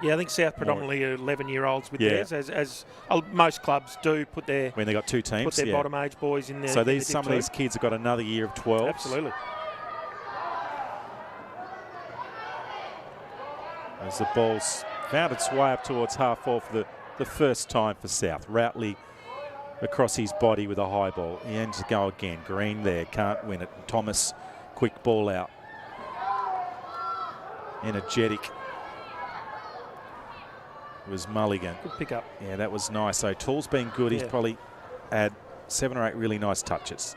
Yeah, I think South predominantly are 11-year-olds with theirs, as most clubs do put their when they got two teams, put their bottom age boys in there. So some of these kids have got another year of 12. Absolutely. As the ball's found its way up towards half forward for the first time for South. Routley across his body with a high ball. He ends to go again. Green there, can't win it. Thomas, quick ball out. Energetic. It was Mulligan. Good pick up. Yeah, that was nice. So Tool's been good. Yeah. He's probably had 7 or 8 really nice touches.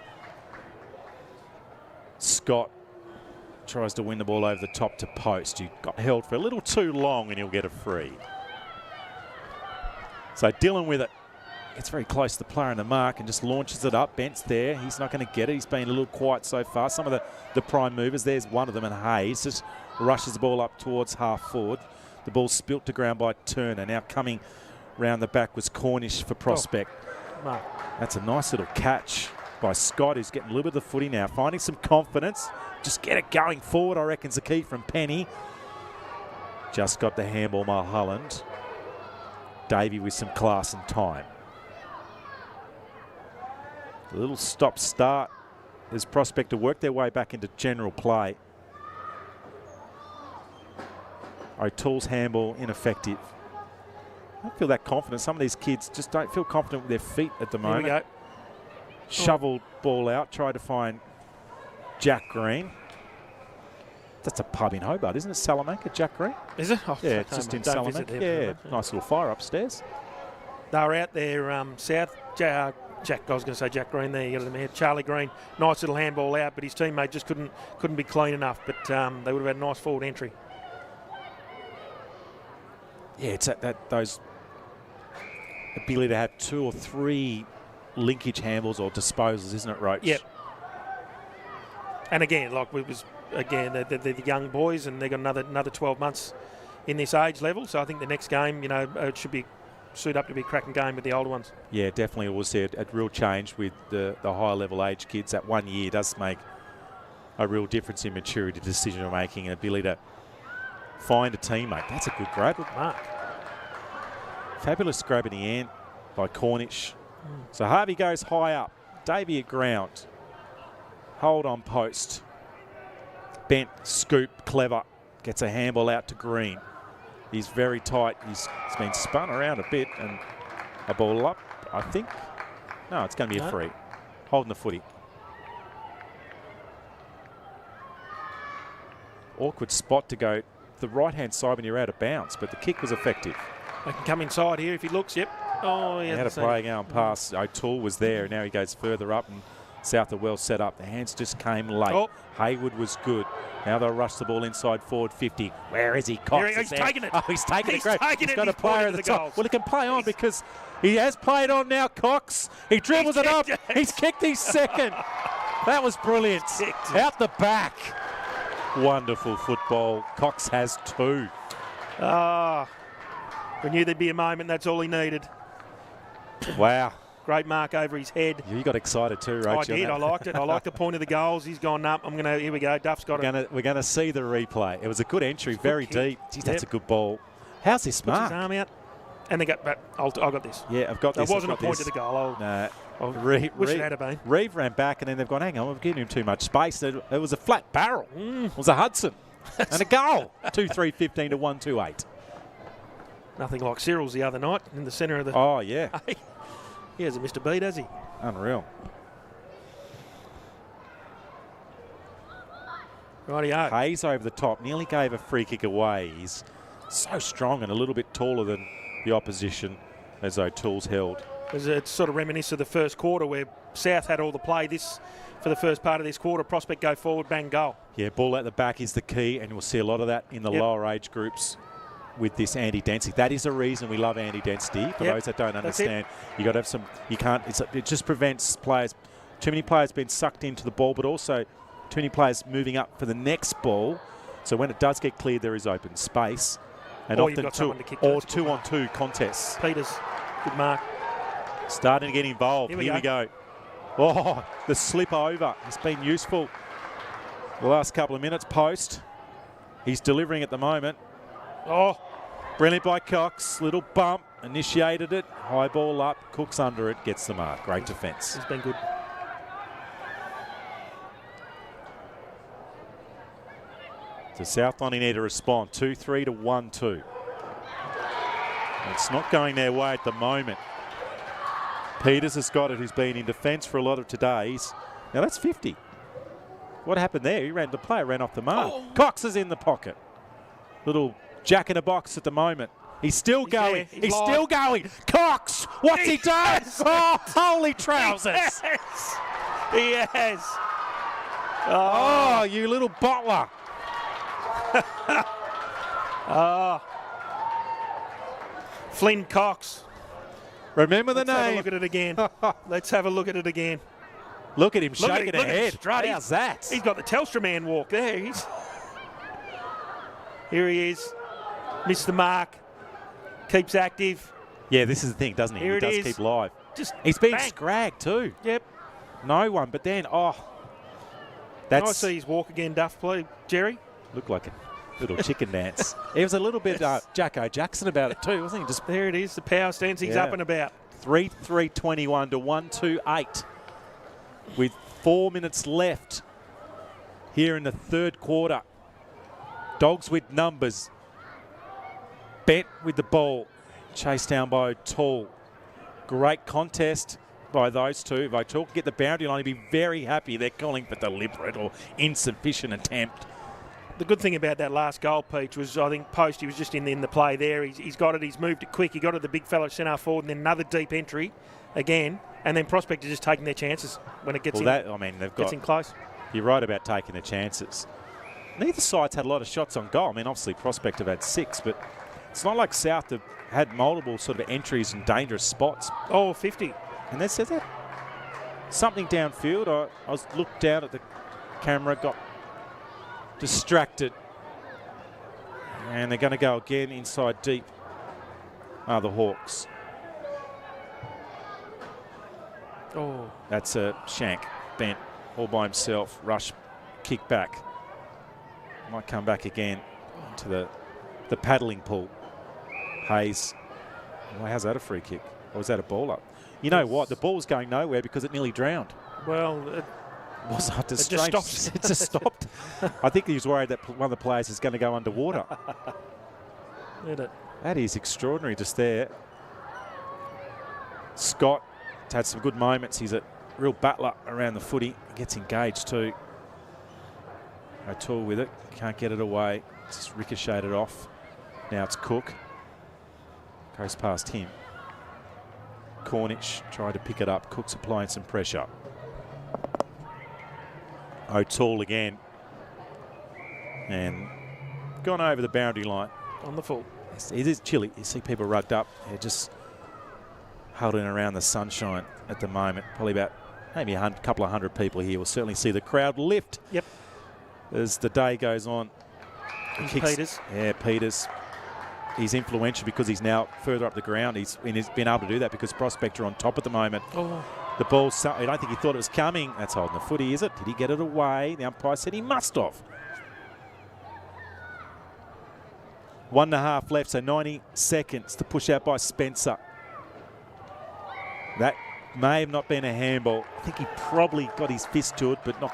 Scott tries to win the ball over the top to post. He got held for a little too long and he'll get a free. So Dylan with it. Gets very close to the player in the mark and just launches it up. Bent's there. He's not going to get it. He's been a little quiet so far. Some of the prime movers. There's one of them, and Hayes just rushes the ball up towards half forward. The ball spilt to ground by Turner. Now coming round the back was Cornish for Prospect. Mark. That's a nice little catch by Scott, who's getting a little bit of the footy now, finding some confidence. Just get it going forward, I reckon's the key from Penny. Just got the handball, Mulholland. Davey with some class and time. A little stop-start as Prospect to work their way back into general play. O'Toole's handball ineffective. I don't feel that confident. Some of these kids just don't feel confident with their feet at the moment. Here we go. Shoveled ball out, tried to find Jack Green. That's a pub in Hobart, isn't it? Salamanca, Jack Green? Is it? Oh, Yeah, it's just in Salamanca. Yeah, nice little fire upstairs. They were out there, South. I was going to say Jack Green there. You got him here. Charlie Green, nice little handball out, but his teammate just couldn't be clean enough. But they would have had a nice forward entry. Yeah, it's those ability to have 2 or 3 linkage handballs or disposals, isn't it, Roach? Yep. And again, like they're the young boys, and they've got another 12 months in this age level. So I think the next game, it should be suit up to be a cracking game with the older ones. Yeah, definitely. It was a real change with the higher level age kids. That 1 year does make a real difference in maturity, decision making, and ability to find a teammate. That's a good grab. Good mark. Fabulous grab in the end by Cornish. So Harvey goes high up. Davey at ground. Hold on post. Bent, scoop, clever. Gets a handball out to Green. He's very tight. He's been spun around a bit, and a ball up, I think. No, it's going to be a free. Holding the footy. Awkward spot to go the right-hand side when you're out of bounds, but the kick was effective. They can come inside here if he looks, yep. Oh, yeah. He had a play going past. O'Toole was there, and now he goes further up, and South are well set up. The hands just came late. Oh. Haywood was good. Now they'll rush the ball inside forward 50. Where is he? Cox he's taking it. Oh, he's taking it. Great. He's got a player at the top. Goals. Well, he can play on because he has played on now, Cox. He dribbles it up. He's kicked his second. That was brilliant. Out the back. Wonderful football. Cox has 2. We knew there'd be a moment. That's all he needed. Wow. Great mark over his head. You got excited too, Rach. I did. I liked it. I liked the point of the goals. He's gone up. Here we go. Duff's got it. We're going to see the replay. It was a good entry, very deep. Geez, that's a good ball. How's this mark? Puts his arm out. And they got back. I got this. Yeah, I've got this. It wasn't a point to the goal. Wish it had been. Reeve ran back, and then they've gone, hang on, we're giving him too much space. It was a flat barrel. It was a Hudson. And a goal. 2-3-15 to 1-2-8. Nothing like Cyril's the other night in the centre of the... Oh, yeah. He hasn't missed a beat, has he? Unreal. Rightio. Hayes over the top. Nearly gave a free kick away. He's so strong and a little bit taller than the opposition as O'Toole's held. It's sort of reminiscent of the first quarter where South had all the play for the first part of this quarter. Prospect go forward, bang, goal. Yeah, ball at the back is the key, and we'll see a lot of that in the lower age groups with this anti-density. That is a reason we love anti-density. For those that don't understand, you got to have some. You can't. It just prevents players. Too many players being sucked into the ball, but also too many players moving up for the next ball. So when it does get cleared, there is open space. And Or you've often got someone to kick or to. 2-on-2 contests. Peters, good mark. Starting to get involved. Here we go. Oh, the slip over has been useful the last couple of minutes post. He's delivering at the moment. Oh, Brilliant by Cox. Little bump. Initiated it. High ball up. Cooks under it. Gets the mark. Great defence. he's been good. So Southland need to respond. 2-3 to 1-2. It's not going their way at the moment. Peters has got it, who's been in defence for a lot of today's. Now that's 50. What happened there? The player ran off the mark. Oh. Cox is in the pocket. Little jack in a box at the moment. He's still going. There. He's live. still going. Cox, what's he done? Yes. Oh, holy trousers. Yes. He has. Oh, you little bottler. Flynn Cox. Remember the Let's have a name. look at it again. Let's have a look at it again. Look at him Look at shaking him, look at him ahead. strut. How's that? He's got the Telstra man walk there. Here he is. Missed the mark. Keeps active. Yeah, this is the thing, doesn't he? Here He it does is. keep live. Just He's been bang. scragged too. Yep. No one, but then, Can I that's see his walk again, Duff, please, Jerry? looked like a little chicken dance. It was a little bit Jacko Jackson about it too, wasn't he? Just There it is. The power stance. He's Yeah. up and about. 3-3-21 to 1-2-8 with 4 minutes left here in the third quarter. Dogs with numbers. Bent with the ball. Chased down by O'Toole. Great contest by those two. If O'Toole can get the boundary line, he'd be very happy. They're calling for deliberate or insufficient attempt. The good thing about that last goal, Peach, was I think Post, he was just in the play there. He's got it, he's moved it quick. He got it the big fella centre forward and then another deep entry again. And then Prospect are just taking their chances when it gets Well, in. they've Gets got. in close. You're right about taking the chances. Neither side's had a lot of shots on goal. I mean, obviously Prospect have had 6, but it's not like South have had multiple sort of entries in dangerous spots. Oh, 50. And that says that something downfield. I was looked down at the camera, got distracted. And they're going to go again inside deep. The Hawks. Oh, That's a shank. Bent all by himself. Rush, kick back. Might come back again to the paddling pool. Hayes. Well, how's that a free kick? Or was that a ball up? You know what? The ball was going nowhere because it nearly drowned. well, Was it just stopped. It just stopped. I think he was worried that one of the players is going to go underwater. did it? That is extraordinary just there. Scott had some good moments. He's a real battler around the footy. Gets engaged too. O'Toole with it. Can't get it away. Just ricocheted off. Now it's Cook. Goes past him. Cornish tried to pick it up. Cook's applying some pressure. O'Toole again. And gone over the boundary line. On the full. It is chilly. You see people rugged up. They're just huddling around the sunshine at the moment. Probably about maybe a couple of hundred people here. We'll certainly see the crowd lift. Yep. As the day goes on. Peters. Yeah, Peters. He's influential because he's now further up the ground. He's been able to do that because Prospect are on top at the moment. Oh, The ball, I don't think he thought it was coming. That's holding the footy, is it? Did he get it away? The umpire said he must have. 1.5 left, so 90 seconds to push out by Spencer. That may have not been a handball. I think he probably got his fist to it, but not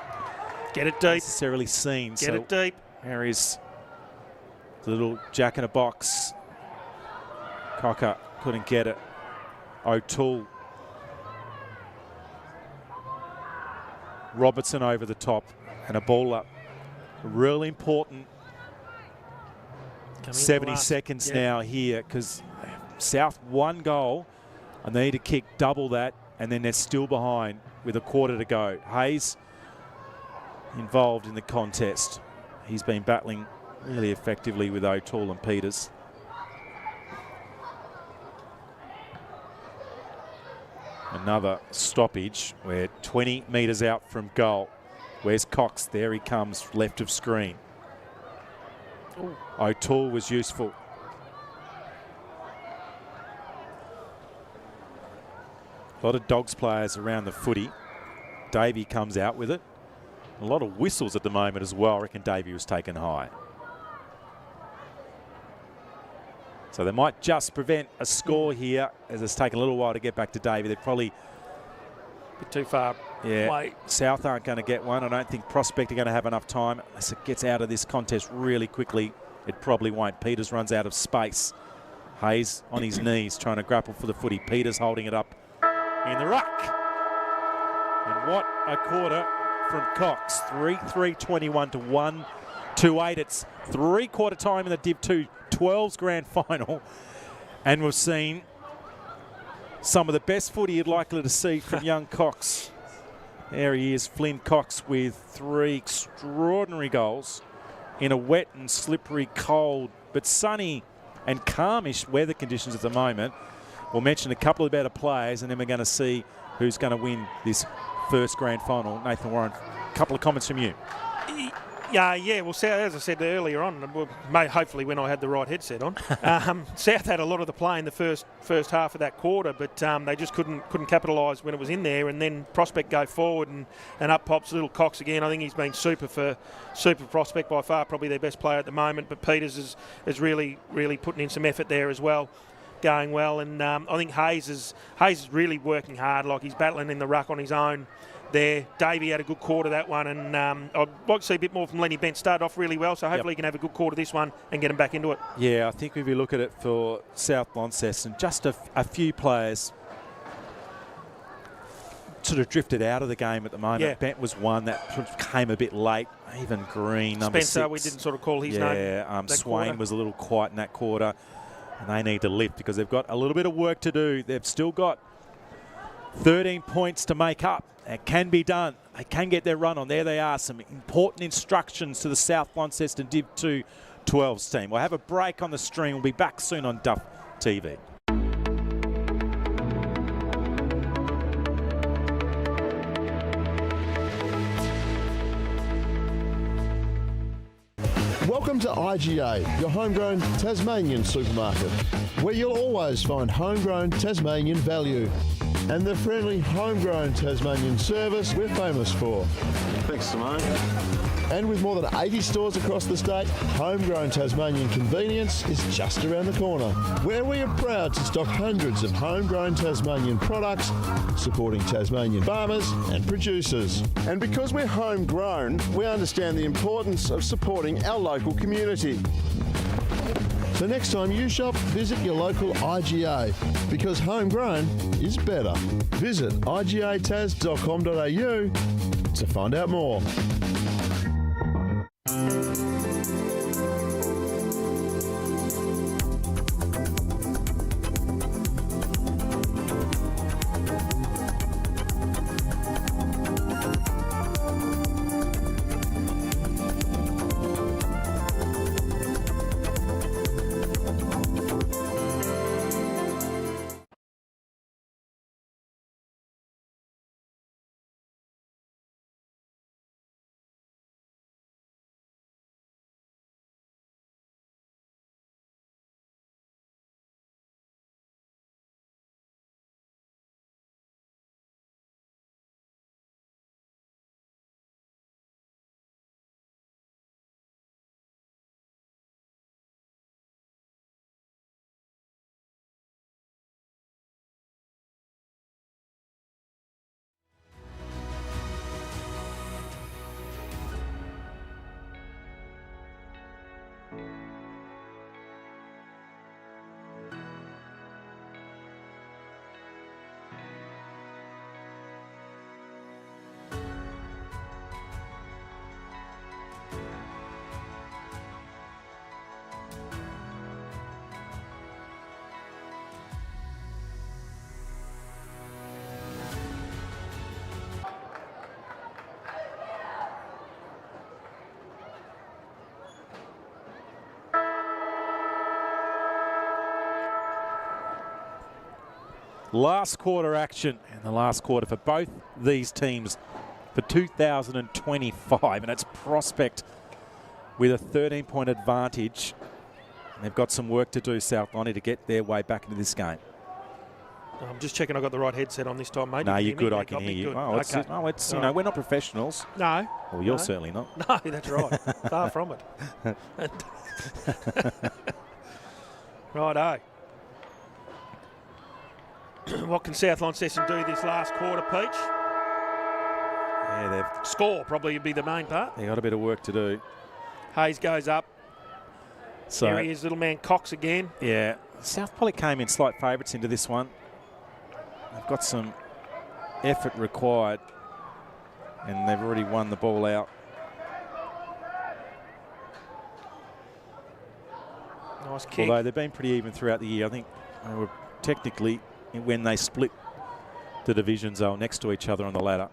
get it deep. necessarily seen. Get it deep. There is the little jack in a box. Cocker couldn't get it. O'Toole. Robertson over the top and a ball up. Real important 70 seconds now here because South 1 goal and they need to kick double that and then they're still behind with a quarter to go. Hayes involved in the contest. He's been battling really effectively with O'Toole and Peters. Another stoppage. We're 20 metres out from goal. Where's Cox? There he comes, left of screen. Ooh. O'Toole was useful. A lot of Dogs players around the footy. Davey comes out with it. A lot of whistles at the moment as well. I reckon Davey was taken high. So they might just prevent a score here, as it's taken a little while to get back to Davey. They're probably A bit too far away. South aren't going to get one. I don't think Prospect are going to have enough time. Unless it gets out of this contest really quickly, it probably won't. Peters runs out of space. Hayes on his knees trying to grapple for the footy. Peters holding it up in the ruck. And what a quarter from Cox. 3-3-21 to 1-2-8. It's 3/4 time in the Div 2 12's grand final. And we've seen some of the best footy you'd likely to see from young Cox. There he is, Flynn Cox, with 3 extraordinary goals in a wet and slippery, cold but sunny and calmish weather conditions at the moment. We'll mention a couple of better players and then we're going to see who's going to win this first grand final. Nathan Warren, a couple of comments from you. Yeah, well, South, as I said earlier on, hopefully when I had the right headset on, South had a lot of the play in the first half of that quarter, but they just couldn't capitalise when it was in there. And then Prospect go forward and up pops little Cox again. I think he's been super Prospect, by far probably their best player at the moment. But Peters is really putting in some effort there as well, going well. And I think Hayes is really working hard. Like, he's battling in the ruck on his own there. Davey had a good quarter that one, and I'd like to see a bit more from Lenny Bent. Started off really well, so hopefully he can have a good quarter this one and get him back into it. Yeah, I think if you look at it for South Launceston, just a few players sort of drifted out of the game at the moment. Yeah. Bent was one that sort of came a bit late. Even Green, number Spencer, 6. we didn't sort of call his name. Yeah, Swain quarter was a little quiet in that quarter, and they need to lift because they've got a little bit of work to do. They've still got 13 points to make up. It can be done. They can get their run on. There they are. Some important instructions to the South Launceston Div 2 12s team. We'll have a break on the stream. We'll be back soon on Duff TV. Welcome to IGA, your homegrown Tasmanian supermarket, where you'll always find homegrown Tasmanian value and the friendly homegrown Tasmanian service we're famous for. Thanks, Simone. And with more than 80 stores across the state, homegrown Tasmanian convenience is just around the corner, where we are proud to stock hundreds of homegrown Tasmanian products, supporting Tasmanian farmers and producers. And because we're homegrown, we understand the importance of supporting our local community. So next time you shop, visit your local IGA, because homegrown is better. Visit igatas.com.au to find out more. Last quarter action, and the last quarter for both these teams for 2025, and it's Prospect with a 13-point advantage. And they've got some work to do, South Lonnie, to get their way back into this game. I'm just checking I got the right headset on this time, mate. No, You you're can hear good. me? I Yeah, can got hear me? you. Good. Oh, it's, Okay. oh, it's you All know, right. we're not professionals. No. Well, you're No. certainly not. No, that's right. Far from it. Righto. What can South Launceston do this last quarter, Peach? Yeah, Score probably would be the main part. they've got a bit of work to do. Hayes goes up. So There he is, little man Cox again. yeah, South probably came in slight favourites into this one. They've got some effort required, and they've already won the ball out. Nice kick. Although they've been pretty even throughout the year. I think they were technically, when they split the divisions, they were next to each other on the ladder.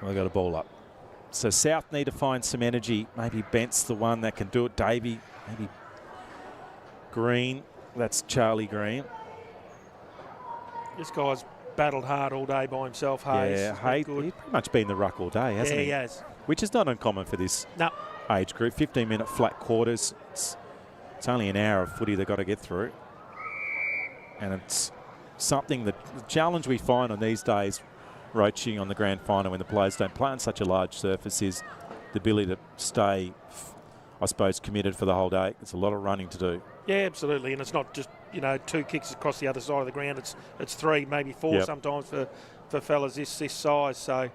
Well, they got a ball up. So South need to find some energy. Maybe Bent's the one that can do it. Davey, maybe Green. That's Charlie Green. This guy's battled hard all day by himself, Hayes. Yeah, He's been Hayes, good. he's pretty much been the ruck all day, hasn't Yeah, he? he has. Which is not uncommon for this No. age group. 15-minute flat quarters. It's only an hour of footy they've got to get through. And it's something that the challenge we find on these days, roaching on the grand final when the players don't play on such a large surface, is the ability to stay, I suppose, committed for the whole day. It's a lot of running to do. Yeah, absolutely. And it's not just, 2 kicks across the other side of the ground. It's 3, maybe 4 sometimes for fellas this size. So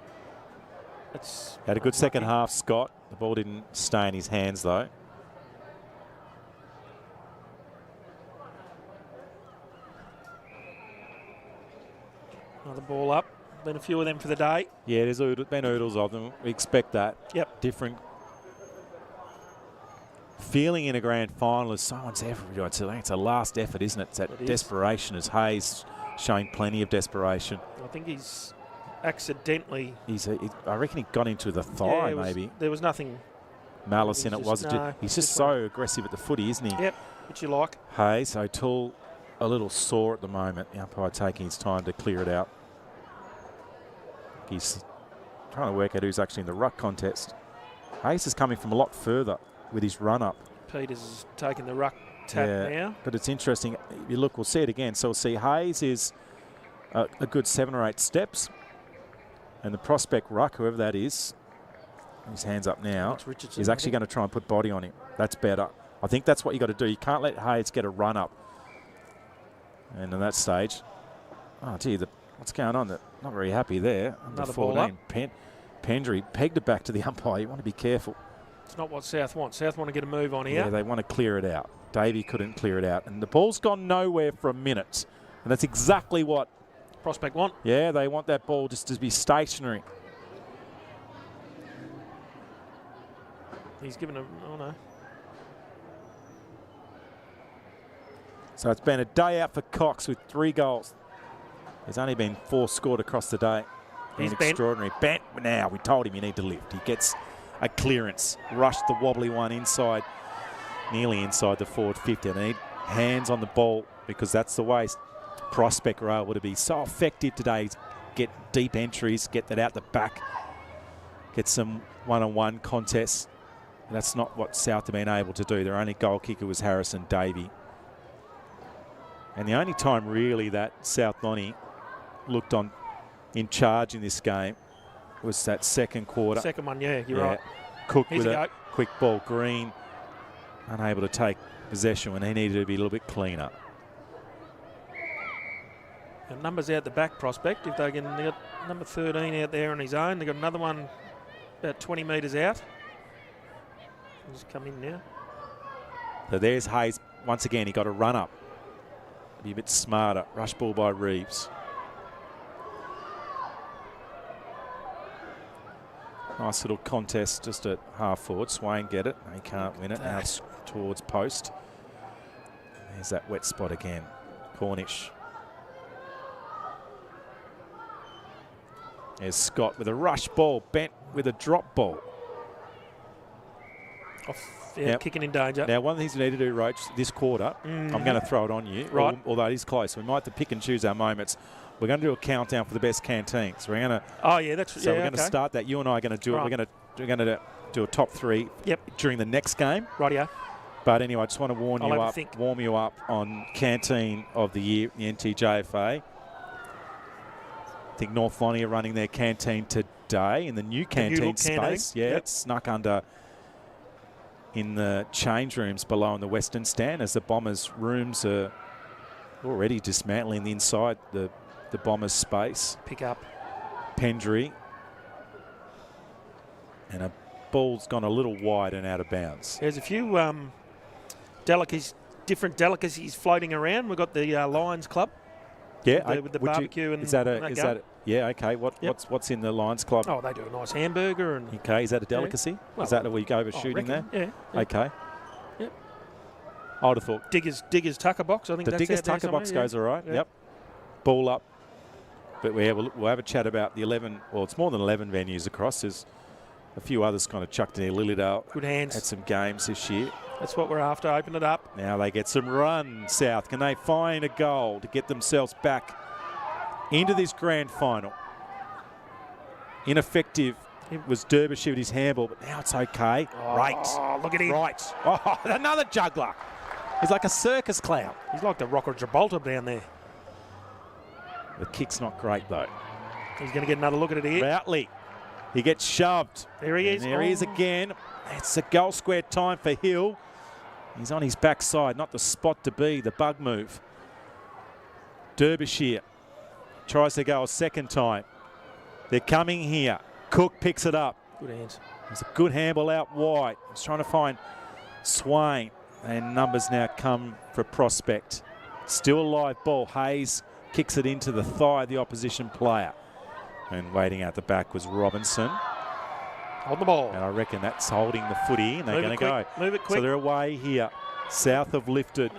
it's Had a good second half, Scott. The ball didn't stay in his hands, though. Another ball up. Been a few of them for the day. Yeah, there's been oodles of them. We expect that. Yep. Different feeling in a grand final as someone's effort. It's a last effort, isn't it? It's that It is. desperation, as Hayes showing plenty of desperation. I think he's accidentally. I reckon he got into the thigh, maybe. There was nothing. Malice in He's it, just- was it? no, He's just just so aggressive at the footy, isn't he? Yep, which you like. Hayes, O'Toole a little sore at the moment. The umpire taking his time to clear it out. He's trying to work out who's actually in the ruck contest. Hayes is coming from a lot further with his run up. Peters is taking the ruck tap now. But it's interesting. If you look, we'll see it again. So we'll see Hayes is a good 7 or 8 steps. And the prospect ruck, whoever that is, his hands up now, That's Richardson, is actually going to try and put body on him. That's better. I think that's what you got to do. You can't let Hayes get a run up. And in that stage, oh, gee, what's going on? Not very happy there. Another ball up. Pendry pegged it back to the umpire. You want to be careful. It's not what South want. South want to get a move on here. Yeah, they want to clear it out. Davey couldn't clear it out. And the ball's gone nowhere for a minute. And that's exactly what Prospect want. Yeah, they want that ball just to be stationary. He's given a, oh no. So it's been a day out for Cox with 3 goals. There's only been 4 scored across the day. He's Been bent. extraordinary. Bent now. We told him you need to lift. He gets a clearance. Rushed the wobbly one inside, nearly inside the forward 50. And they need hands on the ball because that's the way Prospect are able to be so effective today. Get deep entries, get that out the back, get some one-on-one contests. That's not what South have been able to do. Their only goal kicker was Harrison Davey. And the only time really that South Lonnie looked on in charge in this game was that second quarter. Second one, yeah, you're right. Cook Here's with a a go. quick ball. Green unable to take possession when he needed to be a little bit cleaner. And numbers out the back, Prospect. If they got number 13 out there on his own. They've got another one about 20 metres out. Just come in now. So there's Hayes. Once again, he got a run up. Be a bit smarter. Rush ball by Reeves. Nice little contest just at half forward. Swain get it. He can't win it. Now it's towards post. There's that wet spot again. Cornish. There's Scott with a rush ball. Bent with a drop ball. Off, yeah, Yep. kicking in danger. Now, one of the things we need to do, Roach, this quarter, I'm going to throw it on you, Right. although it is close. We might have to pick and choose our moments. We're going to do a countdown for the best canteens. We're going to, Oh, yeah, that's so we're going to start that. You and I are going to do Right. it. We're going to do a top 3 Yep. during the next game. Rightio. But anyway, I just want to warm you up on Canteen of the Year, the NTJFA. I think North Lonnie are running their canteen today in the new canteen space. Yeah, it's snuck under in the change rooms below in the Western Stand as the Bombers' rooms are already dismantling the inside the Bombers' space. Pick up. Pendry. And a ball's gone a little wide and out of bounds. There's a few different delicacies floating around. We've got the Lions Club. Yeah, with the barbecue and is that yeah, okay. What's in the Lions Club? Oh, they do a nice hamburger and. Okay, is that a delicacy? Yeah. Well, is that we go over shooting there? Yeah. Okay. Yep. I would have thought Diggers Tucker Box. I think the that's Diggers Tucker Box goes all right. Yeah. Yep. Ball up. But we'll have a chat about the 11. Well, it's more than 11 venues across. There's a few others kind of chucked in here. Lilydale good hands. Had some games this year. That's what we're after. Open it up. Now they get some run, South. Can they find a goal to get themselves back into this grand final? Ineffective. It was Derbyshire with his handball, but now it's okay. Oh, look at him. Right. Oh, another juggler. He's like a circus clown. He's like the Rock of Gibraltar down there. The kick's not great, though. He's going to get another look at it here. Routley. He gets shoved. There he is. And there he is again. It's a goal square time for Hill. He's on his backside, not the spot to be, the bug move. Derbyshire tries to go a second time. They're coming here. Cook picks it up. Good hands. It's a good handball out wide. He's trying to find Swain. And numbers now come for Prospect. Still a live ball. Hayes kicks it into the thigh of the opposition player. And waiting out the back was Robinson. Hold the ball. And I reckon that's holding the footy, and they're going to go. Move it quick. So they're away here. South have lifted.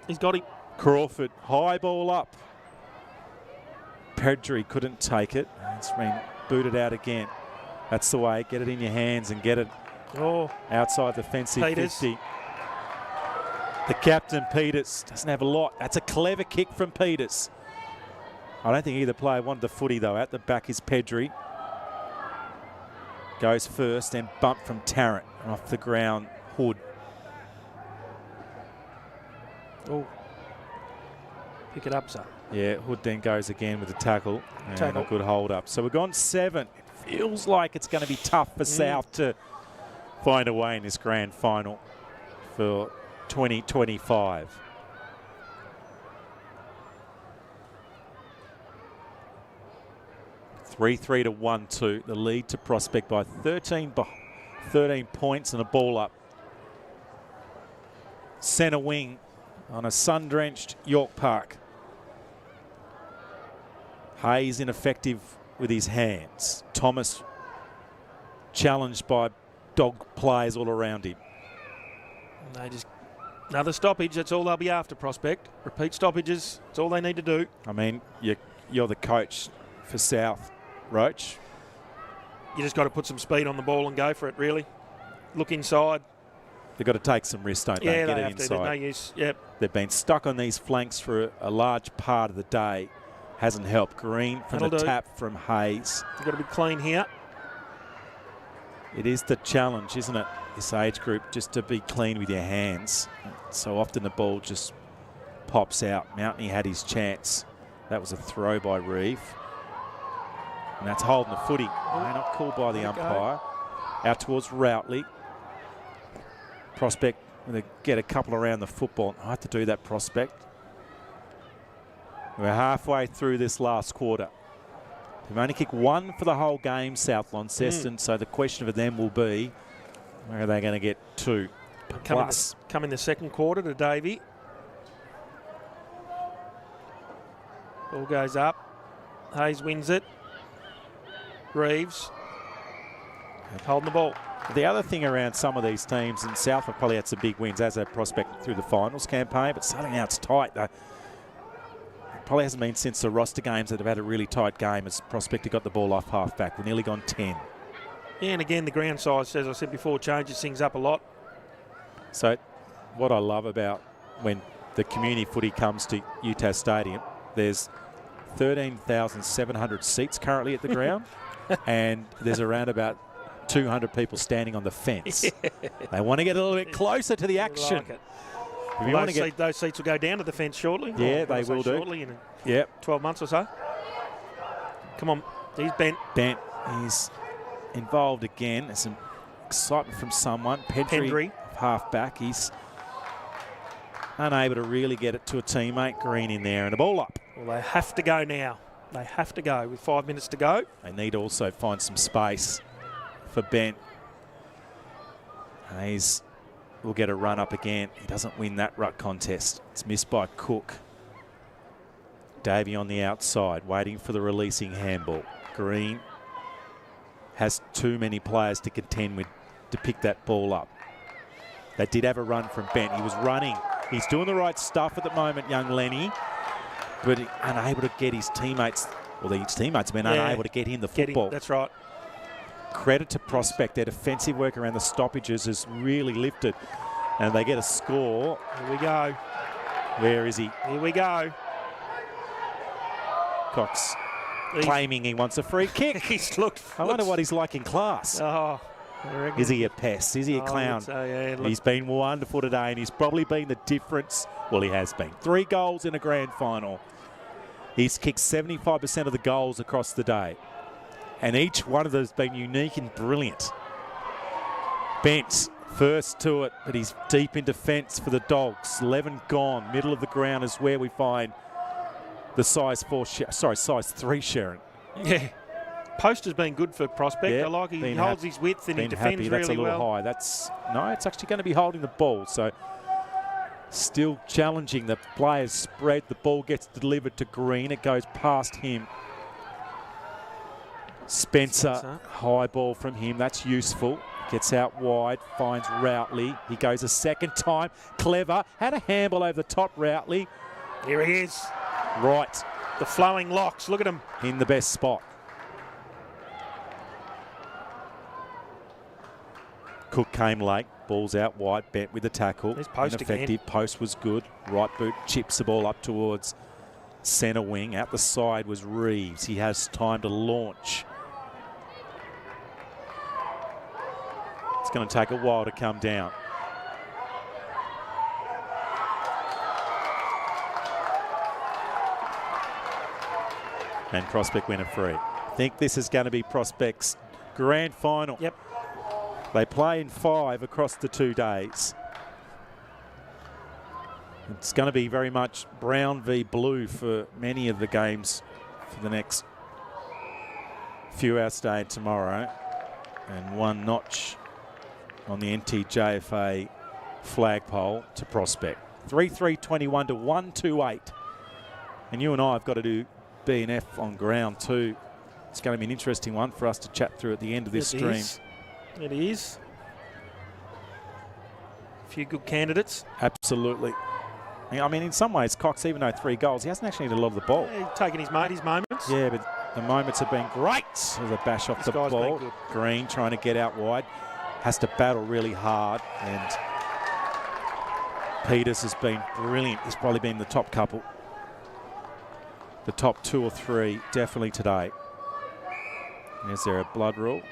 He's got him. Crawford, high ball up. Pedry couldn't take it. It's been booted out again. That's the way. Get it in your hands and get it outside the defensive 50. The captain, Peters, doesn't have a lot. That's a clever kick from Peters. I don't think either player wanted the footy, though. At the back is Pedry. Goes first and bump from Tarrant. And off the ground, Hood. Oh. Pick it up, son. Yeah, Hood then goes again with the tackle. And a good hold up. So we've gone 7. It feels like it's going to be tough for South to find a way in this grand final for 2025. (3-3 to 1-2). The lead to Prospect by 13 points and a ball up. Centre wing on a sun-drenched York Park. Hayes ineffective with his hands. Thomas challenged by dog players all around him. They just another stoppage. That's all they'll be after, Prospect. Repeat stoppages. That's all they need to do. I mean, you're the coach for South, Roach. You just got to put some speed on the ball and go for it, really. Look inside. They've got to take some risks, don't they? Yeah, Get they it have inside. to. There's no use. Yep. They've been stuck on these flanks for a large part of the day. Hasn't helped. Green from the tap from Hayes. You've got to be clean here. It is the challenge, isn't it? This age group, just to be clean with your hands. So often the ball just pops out. Mountney had his chance. That was a throw by Reeve. And that's holding the footy. They're not called by the umpire. Out towards Routley. Prospect, they get a couple around the football. I have to do that, Prospect. We're halfway through this last quarter. They've only kicked 1 for the whole game, South Launceston. So the question for them will be, where are they going to get 2? Come in the second quarter to Davey. Ball goes up. Hayes wins it. Reeves holding the ball. The other thing around some of these teams, and South have probably had some big wins as a Prospect through the finals campaign, but suddenly now it's tight. It probably hasn't been since the roster games that have had a really tight game as Prospect have got the ball off half-back. We've nearly gone 10. Yeah, and again, the ground size, as I said before, changes things up a lot. So what I love about when the community footy comes to UTAS Stadium, there's 13,700 seats currently at the ground, and there's around about 200 people standing on the fence. They want to get a little bit closer to the action. Like it. If you want to get Those seats will go down to the fence shortly. Yeah, they will do. Shortly in Yep. 12 months or so. Come on, he's bent. He's involved again. There's some excitement from someone. Pendry, half-back. He's unable to really get it to a teammate. Green in there and a ball up. Well, they have to go now. They have to go with 5 minutes to go. They need to also find some space for Bent. Hayes will get a run up again. He doesn't win that ruck contest. It's missed by Cook. Davey on the outside, waiting for the releasing handball. Green has too many players to contend with to pick that ball up. They did have a run from Bent. He was running. He's doing the right stuff at the moment, young Lenny, but unable to get his teammates, well, his teammates have been unable to get him the football. That's right. Credit to Prospect. Their defensive work around the stoppages has really lifted, and they get a score. Here we go. Where is he? Here we go. Cox claiming he wants a free kick. I wonder what he's like in class. Oh, is he a pest? Is he a clown? He's been wonderful today, and he's probably been the difference. Well, he has been. 3 goals in a grand final. He's kicked 75% of the goals across the day, and each one of them has been unique and brilliant. Bent first to it, but he's deep in defence for the Dogs. 11 gone. Middle of the ground is where we find the size 3 Sherrin. Yeah. Post has been good for Prospect. Yeah, I like he holds his width and he defends really well. That's a little high. No, it's actually going to be holding the ball. So still challenging. The players spread. The ball gets delivered to Green. It goes past him. Spencer, high ball from him. That's useful. Gets out wide, finds Routley. He goes a second time. Clever. Had a handball over the top, Routley. Here he is. Right. The flowing locks. Look at him. In the best spot. Cook came late. Ball's out wide. Bent with the tackle. There's Post ineffective. Again. Post was good. Right boot chips the ball up towards centre wing. Out the side was Reeves. He has time to launch. It's going to take a while to come down. And Prospect win a free. I think this is going to be Prospect's grand final. Yep. They play in 5 across the 2 days. It's going to be very much brown v blue for many of the games for the next few hours today and tomorrow. And 1 notch on the NTJFA flagpole to Prospect. 3-3-21 to 1-2-8. And you and I have got to do B&F on ground too. It's going to be an interesting one for us to chat through at the end of this stream. It is. A few good candidates. Absolutely. I mean, in some ways, Cox, even though 3 goals, he hasn't actually needed a lot of the ball. Yeah, he's taking his moments. Yeah, but the moments have been great. There's a bash off the ball. Green trying to get out wide. Has to battle really hard. And Peters has been brilliant. He's probably been the top couple. The top 2 or 3 definitely today. Is there a blood rule?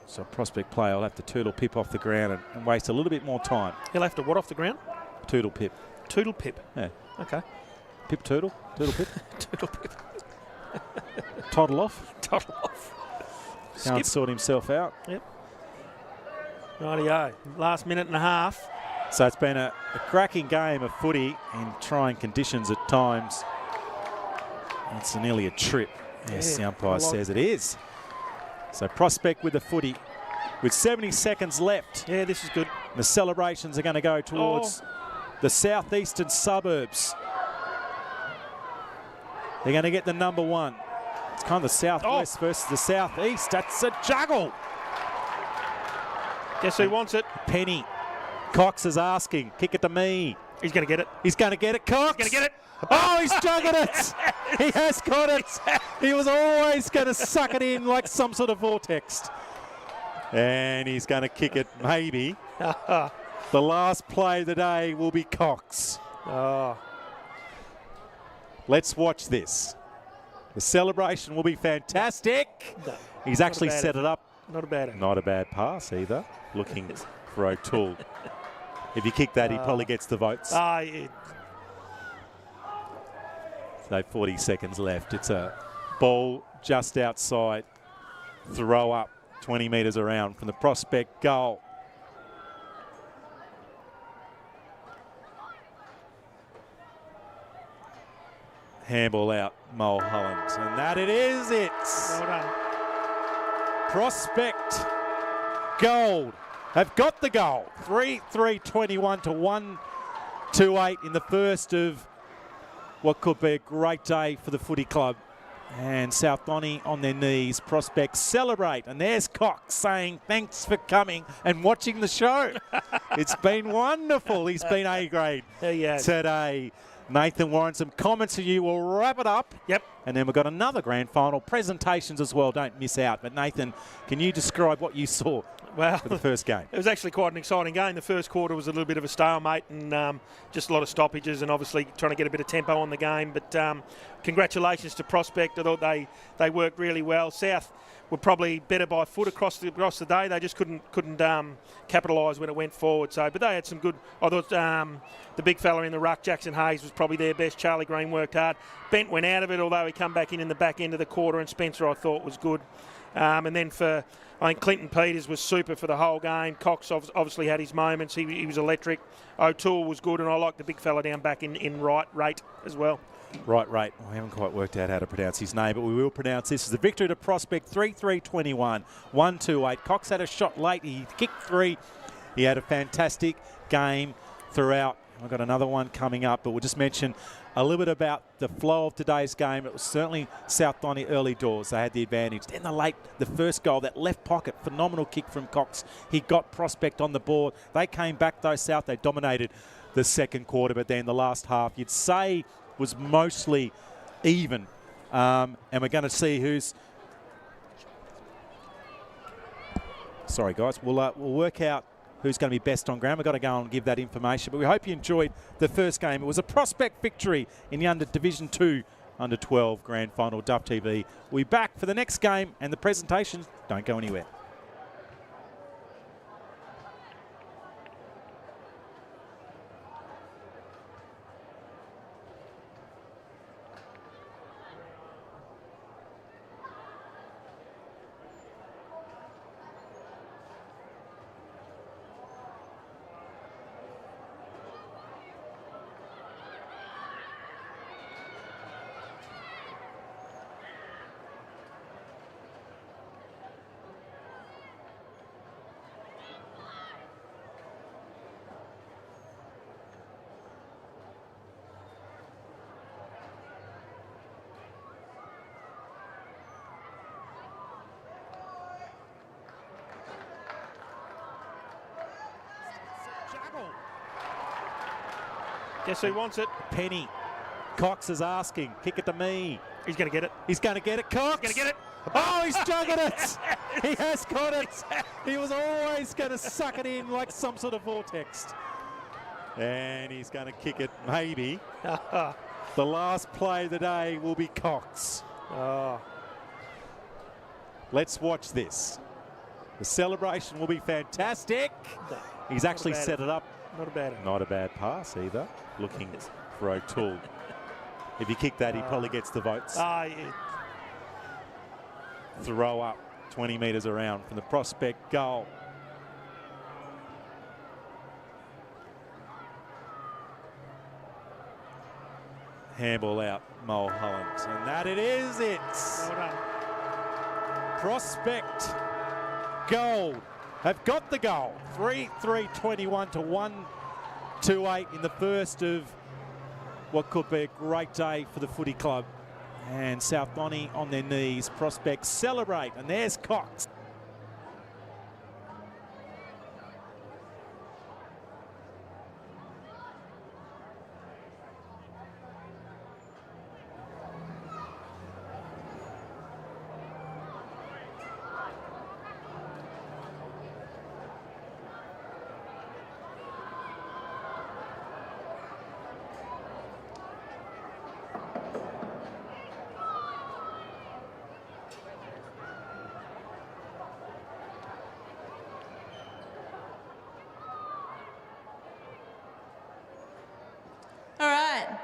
So a Prospect player will have to Toodle Pip off the ground and waste a little bit more time. He'll have to what off the ground? Toodle Pip. Toodle Pip? Yeah. Okay. Pip Toodle? Toodle Pip? Toodle Pip. Toddle off? Toddle off. Can't sort himself out. Yep. Rightio. Last minute and a half. So it's been a cracking game of footy in trying conditions at times. It's nearly a trip. Yes, the umpire says it is. So Prospect with the footy with 70 seconds left. Yeah, this is good. The celebrations are going to go towards the southeastern suburbs. They're going to get the number 1. It's kind of the southwest versus the southeast. That's a juggle. Guess who wants it? Penny. Cox is asking. Kick it to me. He's going to get it. He's going to get it. Cox. He's going to get it. Oh, he's juggled it. He has got it. He was always going to suck it in like some sort of vortex. And he's going to kick it, maybe. The last play of the day will be Cox. Oh. Let's watch this. The celebration will be fantastic. No, he's actually set it up Not a bad. Not a bad pass either. Looking for O'Toole. If you kick that, he probably gets the votes. Yeah. So 40 seconds left. It's a ball just outside. Throw up 20 metres around from the prospect goal. Handball out, Mulholland. And that it is it. Well done. Prospect Gold have got the goal. 3-3-21 to 1-2-8 in the first of what could be a great day for the footy club. And South Donny on their knees. Prospects celebrate. And there's Cox saying thanks for coming and watching the show. It's been wonderful. He's been A-grade today. Nathan Warren, some comments for you. We'll wrap it up. Yep. And then we've got another grand final. Presentations as well. Don't miss out. But Nathan, can you describe what you saw for the first game? It was actually quite an exciting game. The first quarter was a little bit of a stalemate and just a lot of stoppages and obviously trying to get a bit of tempo on the game. But congratulations to Prospect. I thought they worked really well. South were probably better by foot across the day. They just couldn't capitalise when it went forward. But they had some good. I thought the big fella in the ruck, Jackson Hayes, was probably their best. Charlie Green worked hard. Bent went out of it, although he come back in the back end of the quarter, and Spencer I thought was good. And then I think Clinton Peters was super for the whole game. Cox obviously had his moments. He was electric. O'Toole was good, and I like the big fella down back in right rate as well. Right. We haven't quite worked out how to pronounce his name, but we will pronounce this as a victory to Prospect. 3-3-21, 1-2-8. Cox had a shot late. He kicked 3. He had a fantastic game throughout. I've got another one coming up, but we'll just mention a little bit about the flow of today's game. It was certainly South Donny early doors. They had the advantage. Then the first goal, that left pocket, phenomenal kick from Cox. He got Prospect on the board. They came back though, South. They dominated the second quarter, but then the last half, you'd say, was mostly even. And we're going to see who's... Sorry, guys. We'll work out who's going to be best on ground. We've got to go and give that information. But we hope you enjoyed the first game. It was a Prospect victory in the Division 2 under 12 grand final. Duff TV. We'll be back for the next game and the presentations. Don't go anywhere. Guess who wants it? Penny. Cox is asking. Kick it to me. He's going to get it. He's going to get it. Cox. He's going to get it. Oh, he's juggled it. He has got it. He was always going to suck it in like some sort of vortex. And he's going to kick it, maybe. The last play of the day will be Cox. Oh. Let's watch this. The celebration will be fantastic. He's actually set it up. Not a bad pass either. Looking for O'Toole. If you kick that, he probably gets the votes. Throw up 20 metres around from the prospect goal. Handball out, Mulholland. And that it is it. Well done. Prospect Gold have got the goal. 3-3-21 to 1-2-8 in the first of what could be a great day for the footy club. And South Donny on their knees. Prospects celebrate. And there's Cox. right.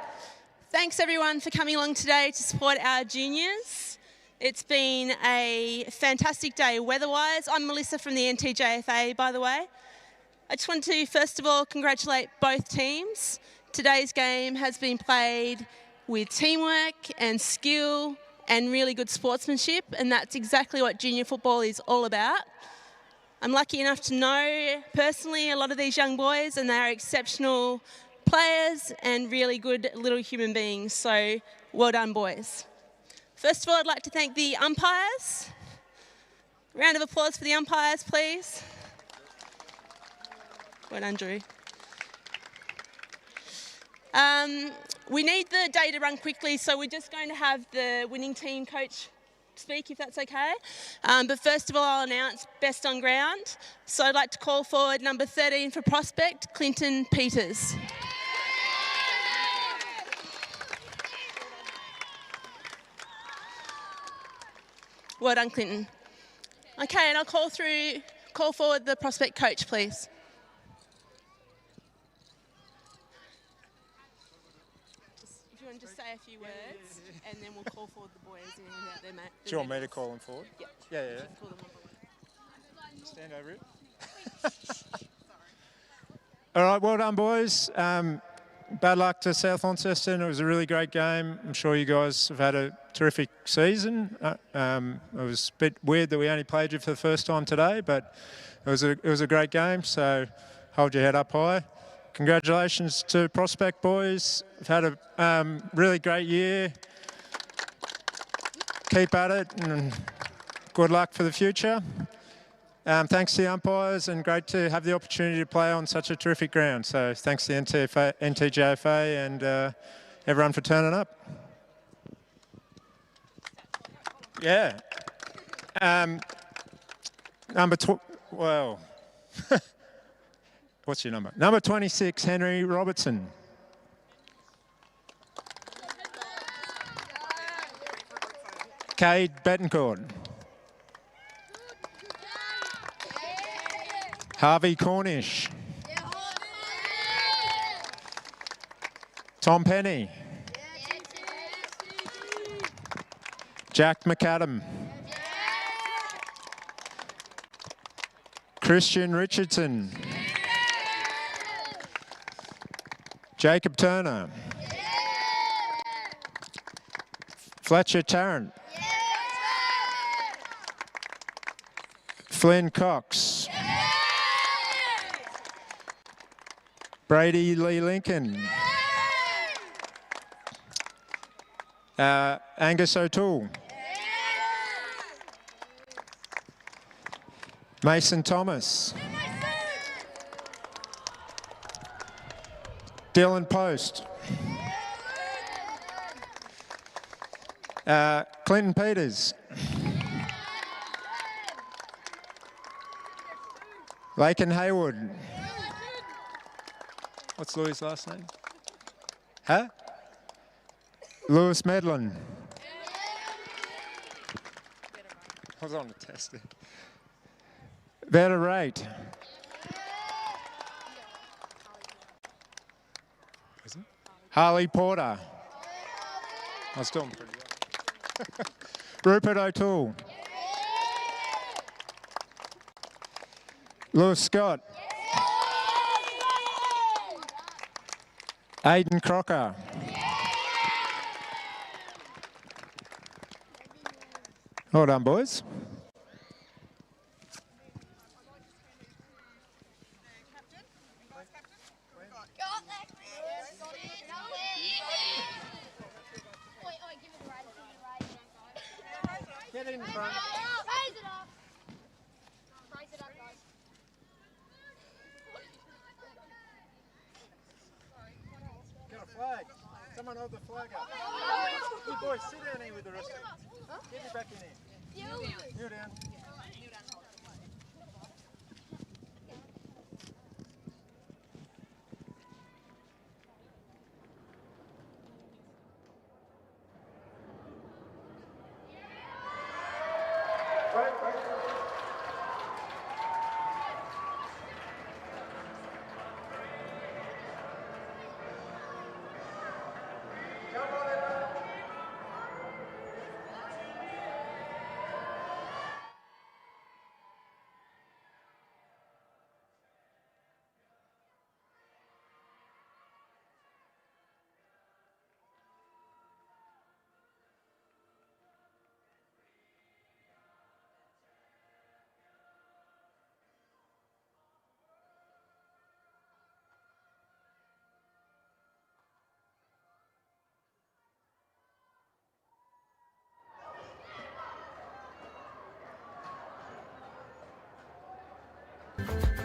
Thanks everyone for coming along today to support our juniors. It's been a fantastic day weather-wise. I'm Melissa from the NTJFA, by the way. I just want to, first of all, congratulate both teams. Today's game has been played with teamwork and skill and really good sportsmanship, and that's exactly what junior football is all about. I'm lucky enough to know personally a lot of these young boys, and they are exceptional players and really good little human beings, so well done, boys. First of all, I'd like to thank the umpires. Round of applause for the umpires, please. Well done, Drew. We need the day to run quickly, so we're just going to have the winning team coach speak, if that's okay. But first of all, I'll announce best on ground. So I'd like to call forward number 13 for prospect, Clinton Peters. Well done, Clinton. Okay, and I'll call forward the prospect coach, please. If you want to just say a few words, and then we'll call forward the boys and out there, mate. Do you want me to call them forward? Yeah. Yeah. Call them one by one. Stand over it. All right, well done, boys. Bad luck to South Launceston. It was a really great game. I'm sure you guys have had a terrific season. It was a bit weird that we only played you for the first time today, but it was a great game, so hold your head up high. Congratulations to Prospect boys. We've had a really great year. Keep at it and good luck for the future. Thanks to the umpires, and great to have the opportunity to play on such a terrific ground. So thanks to the NTJFA and everyone for turning up. Yeah. What's your number? Number 26, Henry Robertson. Cade Bettencourt. Harvey Cornish. Tom Penny. Jack McAdam. Christian Richardson. Jacob Turner. Fletcher Tarrant. Flynn Cox. Brady Lee Lincoln. Angus O'Toole. Mason Thomas. Dylan Post. Clinton Peters. Laken Haywood. What's Louis' last name? Huh? Lewis Medlin. I was on the test there. Vera Wright. Harley Porter. I was doing pretty well. Rupert O'Toole. Lewis Scott. Aidan Crocker. Well done, boys. Get in front. Raise it up. Raise it up, guys. Got a flag. Someone hold the flag up. You boys, sit down here with the rest of them. Get you back in here. Kneel down. Tasmania.